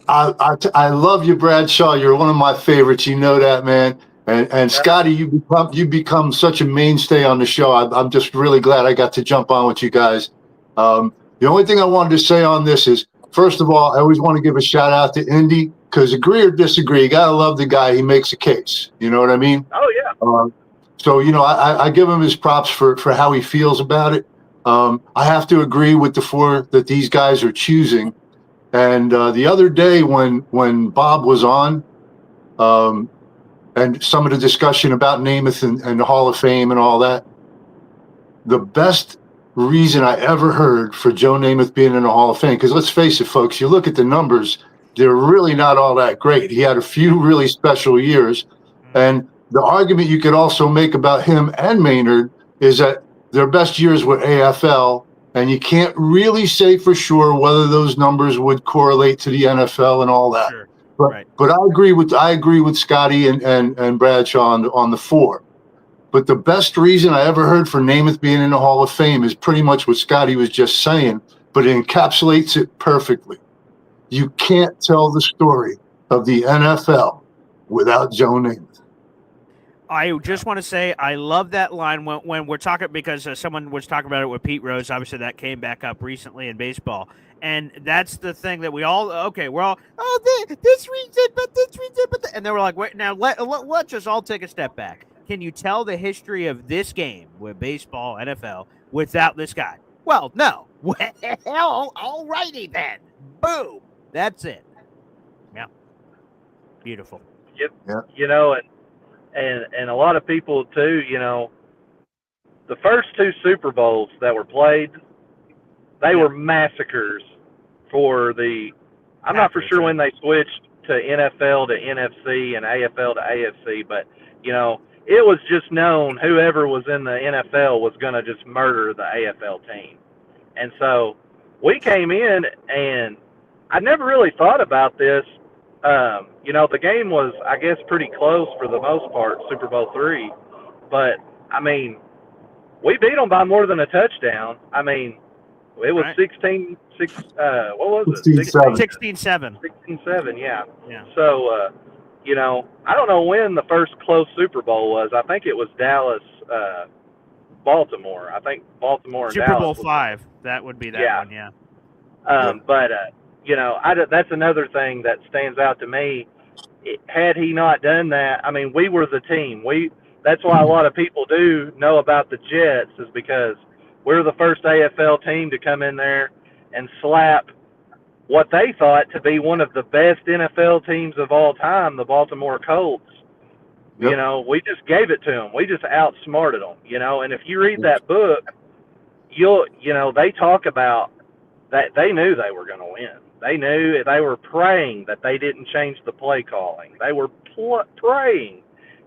I love you, Bradshaw. You're one of my favorites. You know that, man. And Scotty, you become such a mainstay on the show. I'm just really glad I got to jump on with you guys. The only thing I wanted to say on this is, first of all, I always want to give a shout out to Indy, because agree or disagree, you gotta love the guy. He makes a case. You know what I mean? Oh yeah. So I give him his props for how he feels about it. I have to agree with the four that these guys are choosing. And the other day when Bob was on, and some of the discussion about Namath and the Hall of Fame and all that, the best reason I ever heard for Joe Namath being in the Hall of Fame, because let's face it, folks, you look at the numbers, they're really not all that great. He had a few really special years. And the argument you could also make about him and Maynard is that their best years were AFL, and you can't really say for sure whether those numbers would correlate to the NFL and all that. Sure. But I agree with Scotty and Bradshaw on the four. But the best reason I ever heard for Namath being in the Hall of Fame is pretty much what Scotty was just saying, but it encapsulates it perfectly. You can't tell the story of the NFL without Joe Namath. I just want to say I love that line when we're talking, because someone was talking about it with Pete Rose. Obviously, that came back up recently in baseball. And that's the thing that we're all, this reason, but this reason, but and then we're like, wait, now let's just all take a step back. Can you tell the history of this game with baseball, NFL, without this guy? Well, no. Well, all righty then. Boom. That's it. Yeah. Beautiful. Yep. Yeah. You know, and a lot of people too, you know, the first two Super Bowls that were played, they were massacres for the, I'm not for sure when they switched to NFL to NFC and AFL to AFC, but, you know, it was just known whoever was in the NFL was going to just murder the AFL team. And so we came in, and I never really thought about this. You know, the game was, I guess, pretty close for the most part, Super Bowl III. But, I mean, we beat them by more than a touchdown. I mean, it was 16-7. 16-7. 16-7, yeah. So, you know, I don't know when the first close Super Bowl was. I think it was Dallas, Baltimore. I think Baltimore and Super Dallas. Bowl V. That would be that one, yeah. But, you know, that's another thing that stands out to me. Had he not done that, I mean, we were the team. That's why a lot of people do know about the Jets, is because we're the first AFL team to come in there and slap what they thought to be one of the best NFL teams of all time, the Baltimore Colts. Yep. You know, we just gave it to them. We just outsmarted them, you know. And if you read that book, you know, they talk about that they knew they were going to win. They knew, they were praying that they didn't change the play calling. They were praying.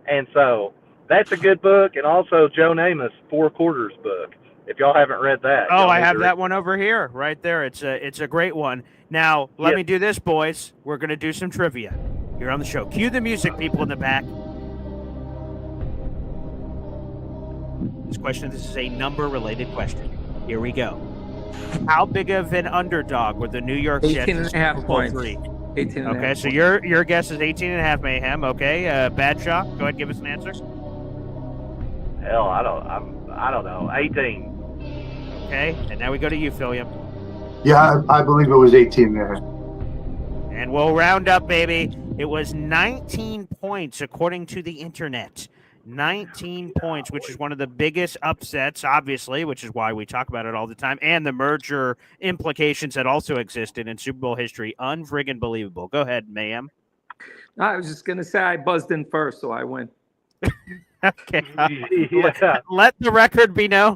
And so that's a good book. And also Joe Namath's Four Quarters book, if y'all haven't read that. Oh, I have that one over here, right there. It's a great one. Now, let me do this, boys. We're going to do some trivia here on the show. Cue the music, people in the back. This is a number-related question. Here we go. How big of an underdog were the New York Jets? 18.5 points. 18 okay, so your guess is 18.5, Mayhem. Okay, Badshaw, go ahead and give us an answer. Hell, I don't know. 18. Okay, and now we go to you, Philium. Yeah, I believe it was 18 there. And we'll round up, baby. It was 19 points, according to the internet. 19 points, which is one of the biggest upsets, obviously, which is why we talk about it all the time, and the merger implications that also existed in Super Bowl history. Unfriggin' believable. Go ahead, Mayhem. I was just going to say I buzzed in first, so I win. Okay. Let the record be known.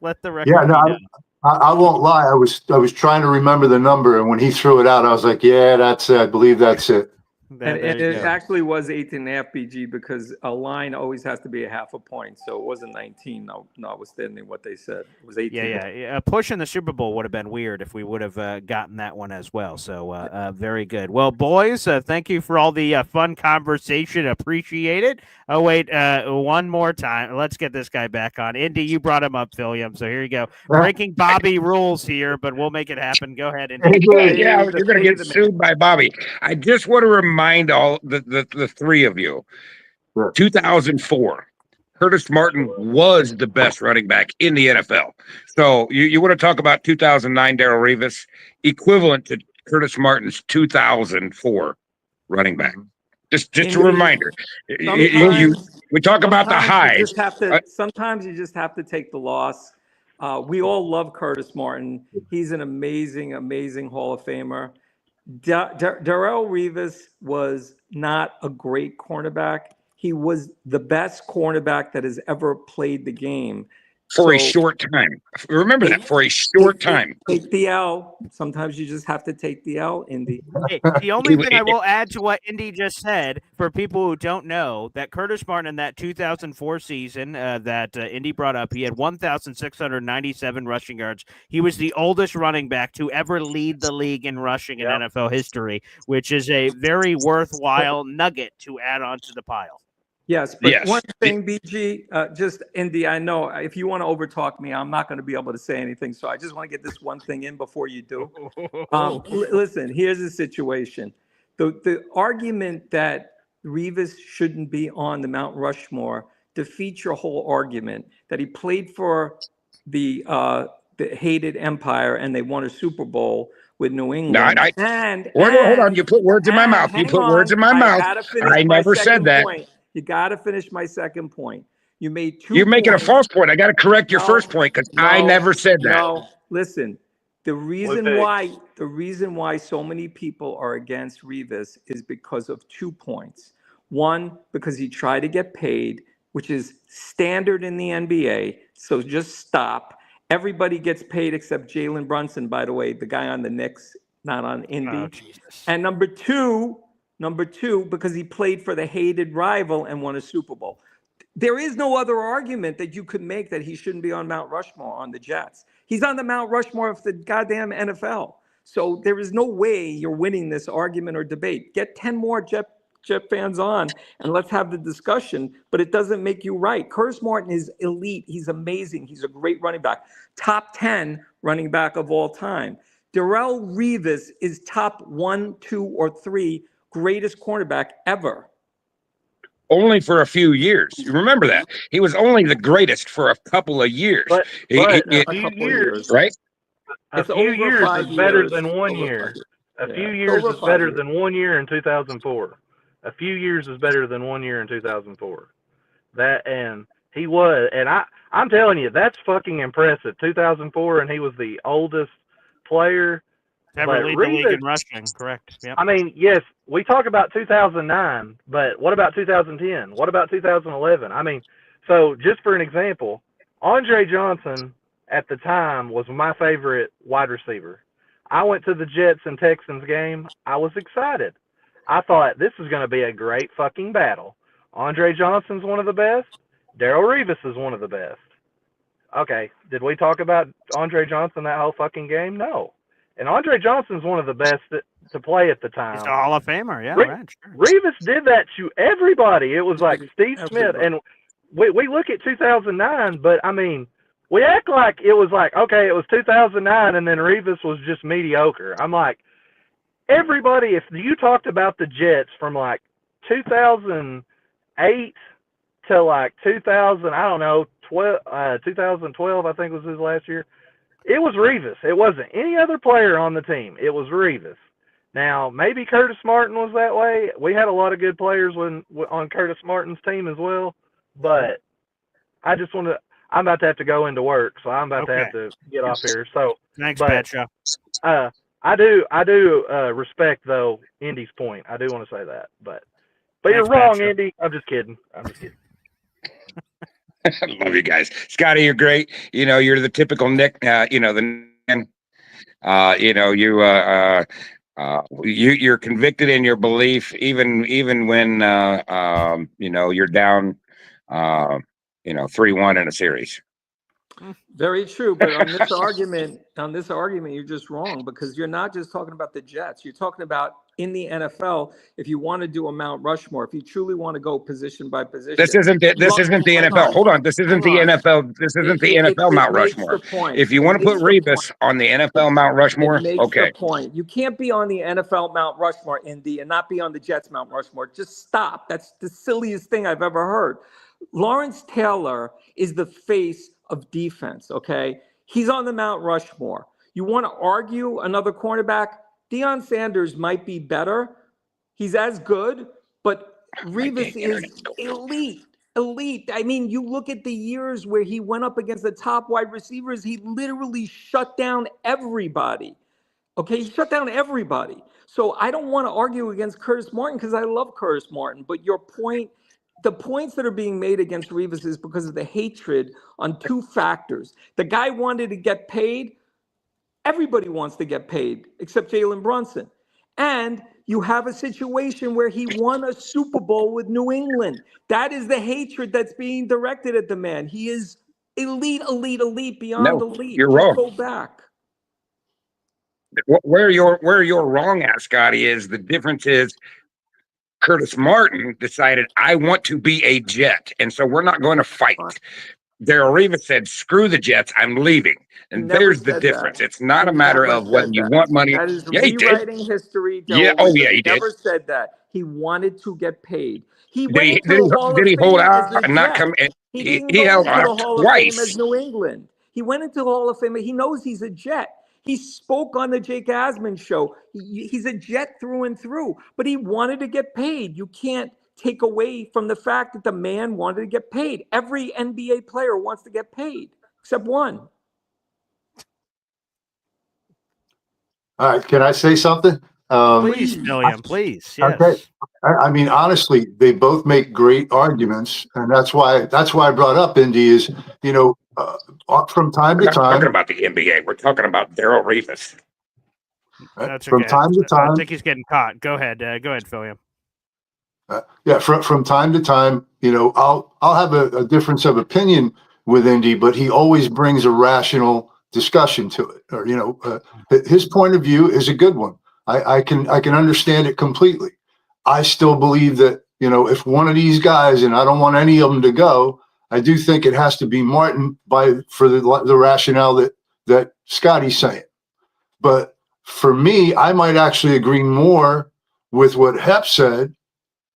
Let the record be known. I won't lie. I was trying to remember the number, and when he threw it out, I was like, yeah, that's it. I believe that's it. And it actually was 18.5 BG because a line always has to be a half a point. So it wasn't 19, notwithstanding what they said. It was 18. Yeah. A push in the Super Bowl would have been weird if we would have gotten that one as well. So very good. Well, boys, thank you for all the fun conversation. Appreciate it. Oh, wait, one more time. Let's get this guy back on. Indy, you brought him up, Philium. So here you go. Breaking Bobby rules here, but we'll make it happen. Go ahead, Indy. Yeah, you're going to get sued by Bobby. I just want to remind all the three of you, 2004, Curtis Martin was the best running back in the NFL. So you want to talk about 2009 Darrelle Revis, equivalent to Curtis Martin's 2004 running back. Just a reminder. We talk about the highs. Sometimes you just have to take the loss. We all love Curtis Martin. He's an amazing, amazing Hall of Famer. Darrelle Revis was not a great cornerback. He was the best cornerback that has ever played the game. For a short time. Remember that, for a short time. Take the L. Sometimes you just have to take the L, Indy. Hey, the only thing I will add to what Indy just said, for people who don't know, that Curtis Martin in that 2004 season that Indy brought up, he had 1,697 rushing yards. He was the oldest running back to ever lead the league in rushing in NFL history, which is a very worthwhile nugget to add on to the pile. Yes, but one thing, BG, just Indy, I know if you want to overtalk me, I'm not going to be able to say anything. So I just want to get this one thing in before you do. Listen, here's the situation. The argument that Revis shouldn't be on the Mount Rushmore defeats your whole argument that he played for the hated Empire and they won a Super Bowl with New England. Hold on, you put words in my mouth. You put words in my mouth. I never said that. You got to finish my second point. You made two. You're making a false point. I got to correct your first point because I never said that. No, listen. The reason why so many people are against Revis is because of 2 points. One, because he tried to get paid, which is standard in the NBA. So just stop. Everybody gets paid except Jalen Brunson, by the way, the guy on the Knicks, not on Indy. Oh, Jesus. And number two, because he played for the hated rival and won a Super Bowl. There is no other argument that you could make that he shouldn't be on Mount Rushmore on the Jets. He's on the Mount Rushmore of the goddamn NFL. So there is no way you're winning this argument or debate. Get 10 more Jet fans on and let's have the discussion, but it doesn't make you right. Curtis Martin is elite. He's amazing. He's a great running back. Top 10 running back of all time. Darrelle Revis is top 1, 2, or 3 greatest cornerback ever. Only for a few years. You remember that. He was only the greatest for a couple of years. A few years, right? A few years is better than 1 year. A few years is better than 1 year in 2004. A few years is better than 1 year in 2004. I'm telling you, that's fucking impressive. 2004, and he was the oldest player. Ever lead the league in rushing, correct. Yep. I mean, yes, we talk about 2009, but what about 2010? What about 2011? I mean, so just for an example, Andre Johnson at the time was my favorite wide receiver. I went to the Jets and Texans game. I was excited. I thought this is going to be a great fucking battle. Andre Johnson's one of the best. Darrelle Revis is one of the best. Okay, did we talk about Andre Johnson that whole fucking game? No. And Andre Johnson's one of the best to play at the time. He's a Hall of Famer, yeah. Right, sure. Revis did that to everybody. It was like Steve Smith. And we look at 2009, but, I mean, we act like it was like, okay, it was 2009, and then Revis was just mediocre. I'm like, everybody, if you talked about the Jets from, like, 2008 to, like, 2012, I think was his last year, it was Revis. It wasn't any other player on the team. It was Revis. Now, maybe Curtis Martin was that way. We had a lot of good players on Curtis Martin's team as well. But I just want to – I'm about to have to go into work, so I'm about to have to get off here. So thanks, Patrick. I do respect, though, Indy's point. I do want to say that. But you're wrong, Patrick. Indy. I'm just kidding. I love you guys. Scotty, you're great. You know, you're the typical Nick, You're convicted in your belief, even when you're down 3-1 in a series. Very true, but on this argument, you're just wrong, because you're not just talking about the Jets. You're talking about in the NFL. If you want to do a Mount Rushmore, if you truly want to go position by position, This isn't the NFL. Hold on, this isn't the NFL. This isn't the NFL Mount Rushmore. If you want to put Revis on the NFL Mount Rushmore, it makes okay. the point. You can't be on the NFL Mount Rushmore, Indy, and not be on the Jets Mount Rushmore. Just stop. That's the silliest thing I've ever heard. Lawrence Taylor is the face of defense, okay? He's on the Mount Rushmore. You want to argue another cornerback? Deion Sanders might be better. He's as good, but Revis is elite. I mean, you look at the years where he went up against the top wide receivers, he literally shut down everybody. Okay, he shut down everybody. So I don't want to argue against Curtis Martin because I love Curtis Martin, but your point, the points that are being made against Revis is because of the hatred on two factors. The guy wanted to get paid. Everybody wants to get paid except Jalen Brunson. And you have a situation where he won a Super Bowl with New England. That is the hatred that's being directed at the man. He is elite beyond elite. You're Just wrong. go back. Where you're wrong at, Scotty, is the difference is Curtis Martin decided, I want to be a Jet, and so we're not going to fight. Darrelle Revis said, screw the Jets, I'm leaving. And there's the difference. It's not a matter of whether you want money. That is Yeah, he did. rewriting history. Yeah, Darrelle yeah, Revis he did. never said that. He wanted to get paid. He Did went he, into did the he, Hall did of he Fame hold as out a and not Jet. come in? He didn't He go held into the out Hall of Fame as twice. New England. He went into the Hall of Fame. He knows he's a Jet. He spoke on the Jake Asman show. He's a Jet through and through, but he wanted to get paid. You can't take away from the fact that the man wanted to get paid. Every NBA player wants to get paid, except one. All right, can I say something? Please, William, please. Yes. Okay. I mean, honestly, they both make great arguments, and that's why I brought up Indy is, from time We're to not talking time. about the NBA. We're talking about Darrelle Revis. That's From okay. time to time. I think he's getting caught. Go ahead, William. From time to time, I'll have a difference of opinion with Indy, but he always brings a rational discussion to it, or his point of view is a good one. I can understand it completely. I still believe that if one of these guys, and I don't want any of them to go, I do think it has to be Martin for the rationale that Scotty's saying. But for me, I might actually agree more with what Hep said,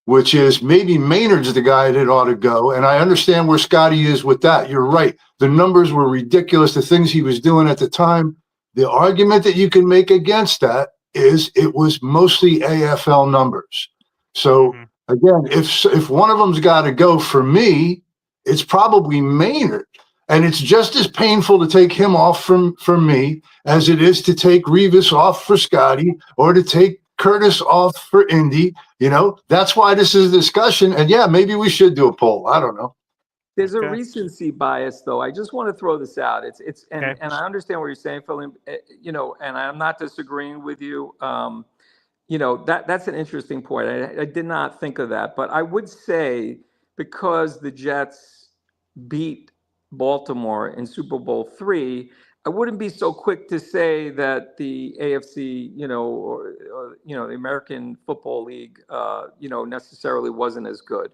which is maybe Maynard's the guy that ought to go. And I understand where Scotty is with that. You're right. The numbers were ridiculous, the things he was doing at the time. The argument that you can make against that is it was mostly AFL numbers. So again, if one of them's got to go, for me, it's probably Maynard. And it's just as painful to take him off from me as it is to take Revis off for Scotty or to take Curtis off for Indy. That's why this is a discussion. And yeah, maybe we should do a poll. I don't know. There's a recency bias, though. I just want to throw this out. And I understand what you're saying, Phil. And I'm not disagreeing with you. That's an interesting point. I did not think of that, but I would say because the Jets beat Baltimore in Super Bowl III, I wouldn't be so quick to say that the AFC, or the American Football League, necessarily wasn't as good.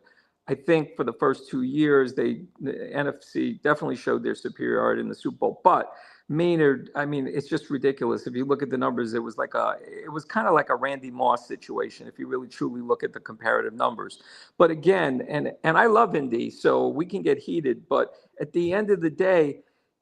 I think for the first 2 years, the NFC definitely showed their superiority in the Super Bowl. But Maynard, I mean, it's just ridiculous. If you look at the numbers, it was kind of like a Randy Moss situation, if you really truly look at the comparative numbers. But again, and I love Indy, so we can get heated. But at the end of the day,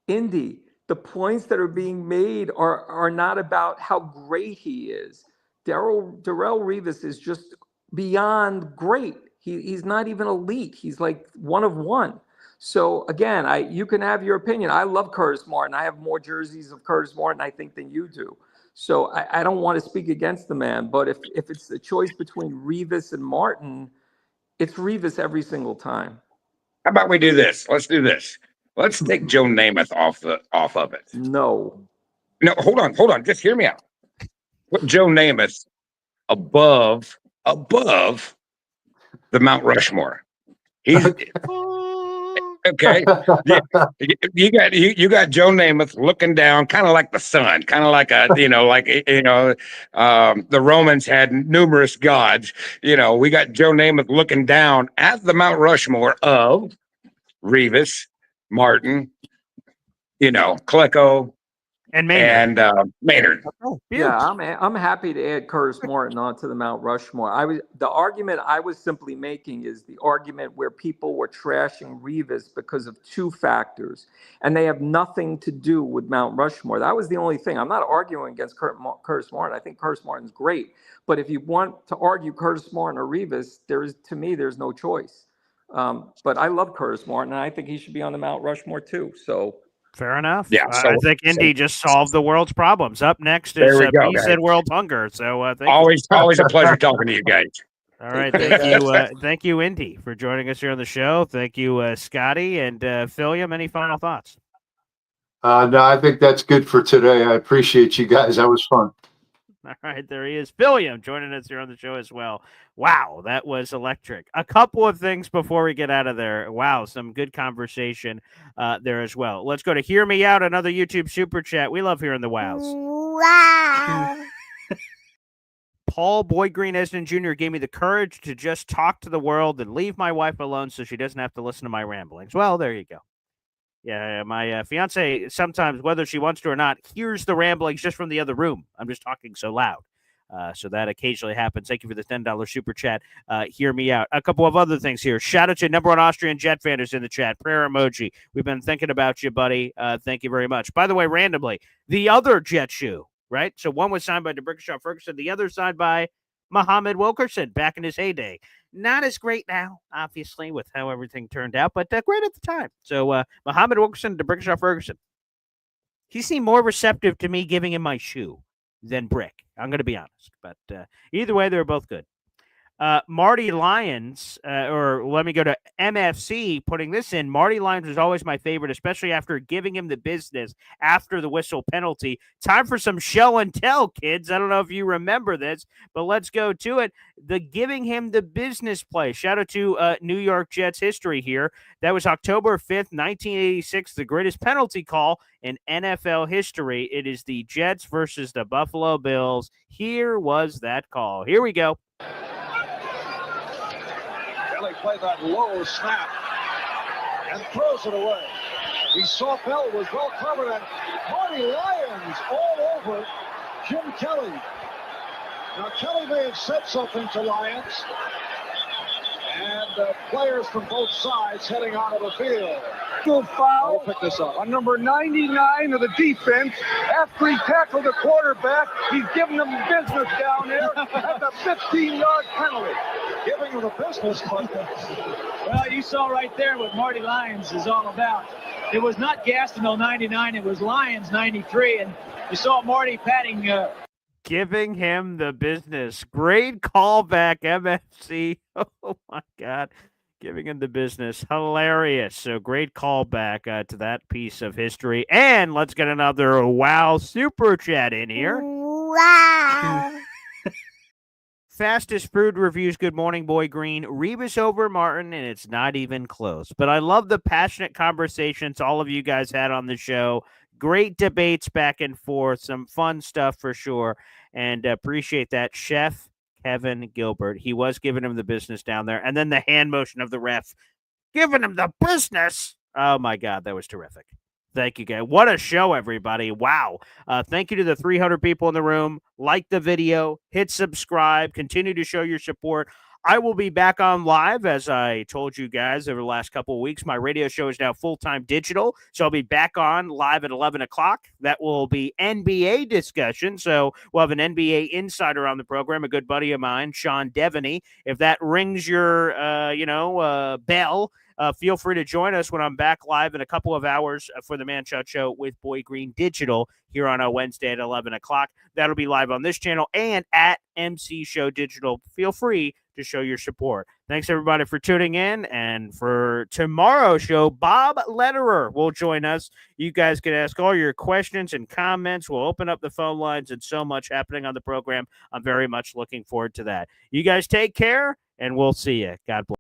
Indy, the points that are being made are not about how great he is. Darrelle Revis is just beyond great. He's not even elite. He's like one of one. So again, you can have your opinion. I love Curtis Martin. I have more jerseys of Curtis Martin, I think, than you do. So I don't want to speak against the man. But if it's a choice between Revis and Martin, it's Revis every single time. How about we do this? Let's do this. Let's take Joe Namath off of it. No, hold on. Just hear me out. put Joe Namath above the Mount Rushmore. He's okay. Yeah, you got Joe Namath looking down, kind of like the sun, kind of like the Romans had numerous gods. We got Joe Namath looking down at the Mount Rushmore of Revis, Martin, Klecko, and Maynard. Maynard. Oh, yeah, I'm happy to add Curtis Martin onto the Mount Rushmore. The argument I was simply making is the argument where people were trashing Revis because of two factors, and they have nothing to do with Mount Rushmore. That was the only thing. I'm not arguing against Curtis Martin. I think Curtis Martin's great, but if you want to argue Curtis Martin or Revis, to me, there's no choice. But I love Curtis Martin, and I think he should be on the Mount Rushmore too. So. Fair enough. Yeah, I think Indy just solved the world's problems. Up next is peace and world hunger. So always a pleasure talking to you guys. All right, thank you, thank you, Indy, for joining us here on the show. Thank you, Scotty and Philium. Any final thoughts? No, I think that's good for today. I appreciate you guys. That was fun. All right, there he is. Philium joining us here on the show as well. Wow, that was electric. A couple of things before we get out of there. Wow, some good conversation there as well. Let's go to Hear Me Out, another YouTube super chat. We love hearing the wows. Wow. Paul Boy Green Esden Jr. gave me the courage to just talk to the world and leave my wife alone so she doesn't have to listen to my ramblings. Well, there you go. Yeah, my fiance sometimes, whether she wants to or not, hears the ramblings just from the other room. I'm just talking so loud. So that occasionally happens. Thank you for the $10 super chat. Hear me out. A couple of other things here. Shout out to number one Austrian Jet fan who's in the chat. Prayer emoji. We've been thinking about you, buddy. Thank you very much. By the way, randomly, the other Jet shoe, right? So one was signed by DeBrickashaw Ferguson. The other signed by Muhammad Wilkerson back in his heyday. Not as great now, obviously, with how everything turned out, but great at the time. So Muhammad Wilkerson, DeBrickashaw Ferguson. He seemed more receptive to me giving him my shoe than Brick. I'm going to be honest. But either way, they were both good. Marty Lyons, or let me go to MFC, putting this in. Marty Lyons was always my favorite, especially after giving him the business after the whistle penalty. Time for some show and tell, kids. I don't know if you remember this, but let's go to it. The giving him the business play. Shout out to New York Jets history here. That was October 5th, 1986, the greatest penalty call in NFL history. It is the Jets versus the Buffalo Bills. Here was that call. Here we go. Kelly played that low snap and throws it away. He saw Bell was well covered, and Marty Lyons all over Jim Kelly. Now, Kelly may have said something to Lyons, and players from both sides heading out of the field. Foul. I'll pick this up. On number 99 of the defense, after he tackled the quarterback, he's giving them business down there at the 15-yard penalty. Giving him the business, but... Well, you saw right there what Marty Lyons is all about. It was not Gastineau 99, it was Lyons 93, and you saw Marty patting... Giving him the business. Great callback, MFC. Oh, my God. Giving him the business. Hilarious. So great callback to that piece of history. And let's get another wow super chat in here. Wow. Fastest food reviews. Good morning, Boy Green. Revis over Martin, and it's not even close. But I love the passionate conversations all of you guys had on the show. Great debates back and forth. Some fun stuff for sure. And appreciate that. Chef Kevin Gilbert. He was giving him the business down there. And then the hand motion of the ref giving him the business. Oh, my God. That was terrific. Thank you, guys. What a show, everybody. Wow. Thank you to the 300 people in the room. Like the video. Hit subscribe. Continue to show your support. I will be back on live, as I told you guys over the last couple of weeks. My radio show is now full-time digital, so I'll be back on live at 11 o'clock. That will be NBA discussion, so we'll have an NBA insider on the program, a good buddy of mine, Sean Devaney. If that rings your, bell, feel free to join us when I'm back live in a couple of hours for the Man Shot Show with Boy Green Digital here on a Wednesday at 11 o'clock. That'll be live on this channel and at MC Show Digital. Feel free to show your support. Thanks, everybody, for tuning in. And for tomorrow's show, Bob Lederer will join us. You guys can ask all your questions and comments. We'll open up the phone lines and so much happening on the program. I'm very much looking forward to that. You guys take care, and we'll see you. God bless.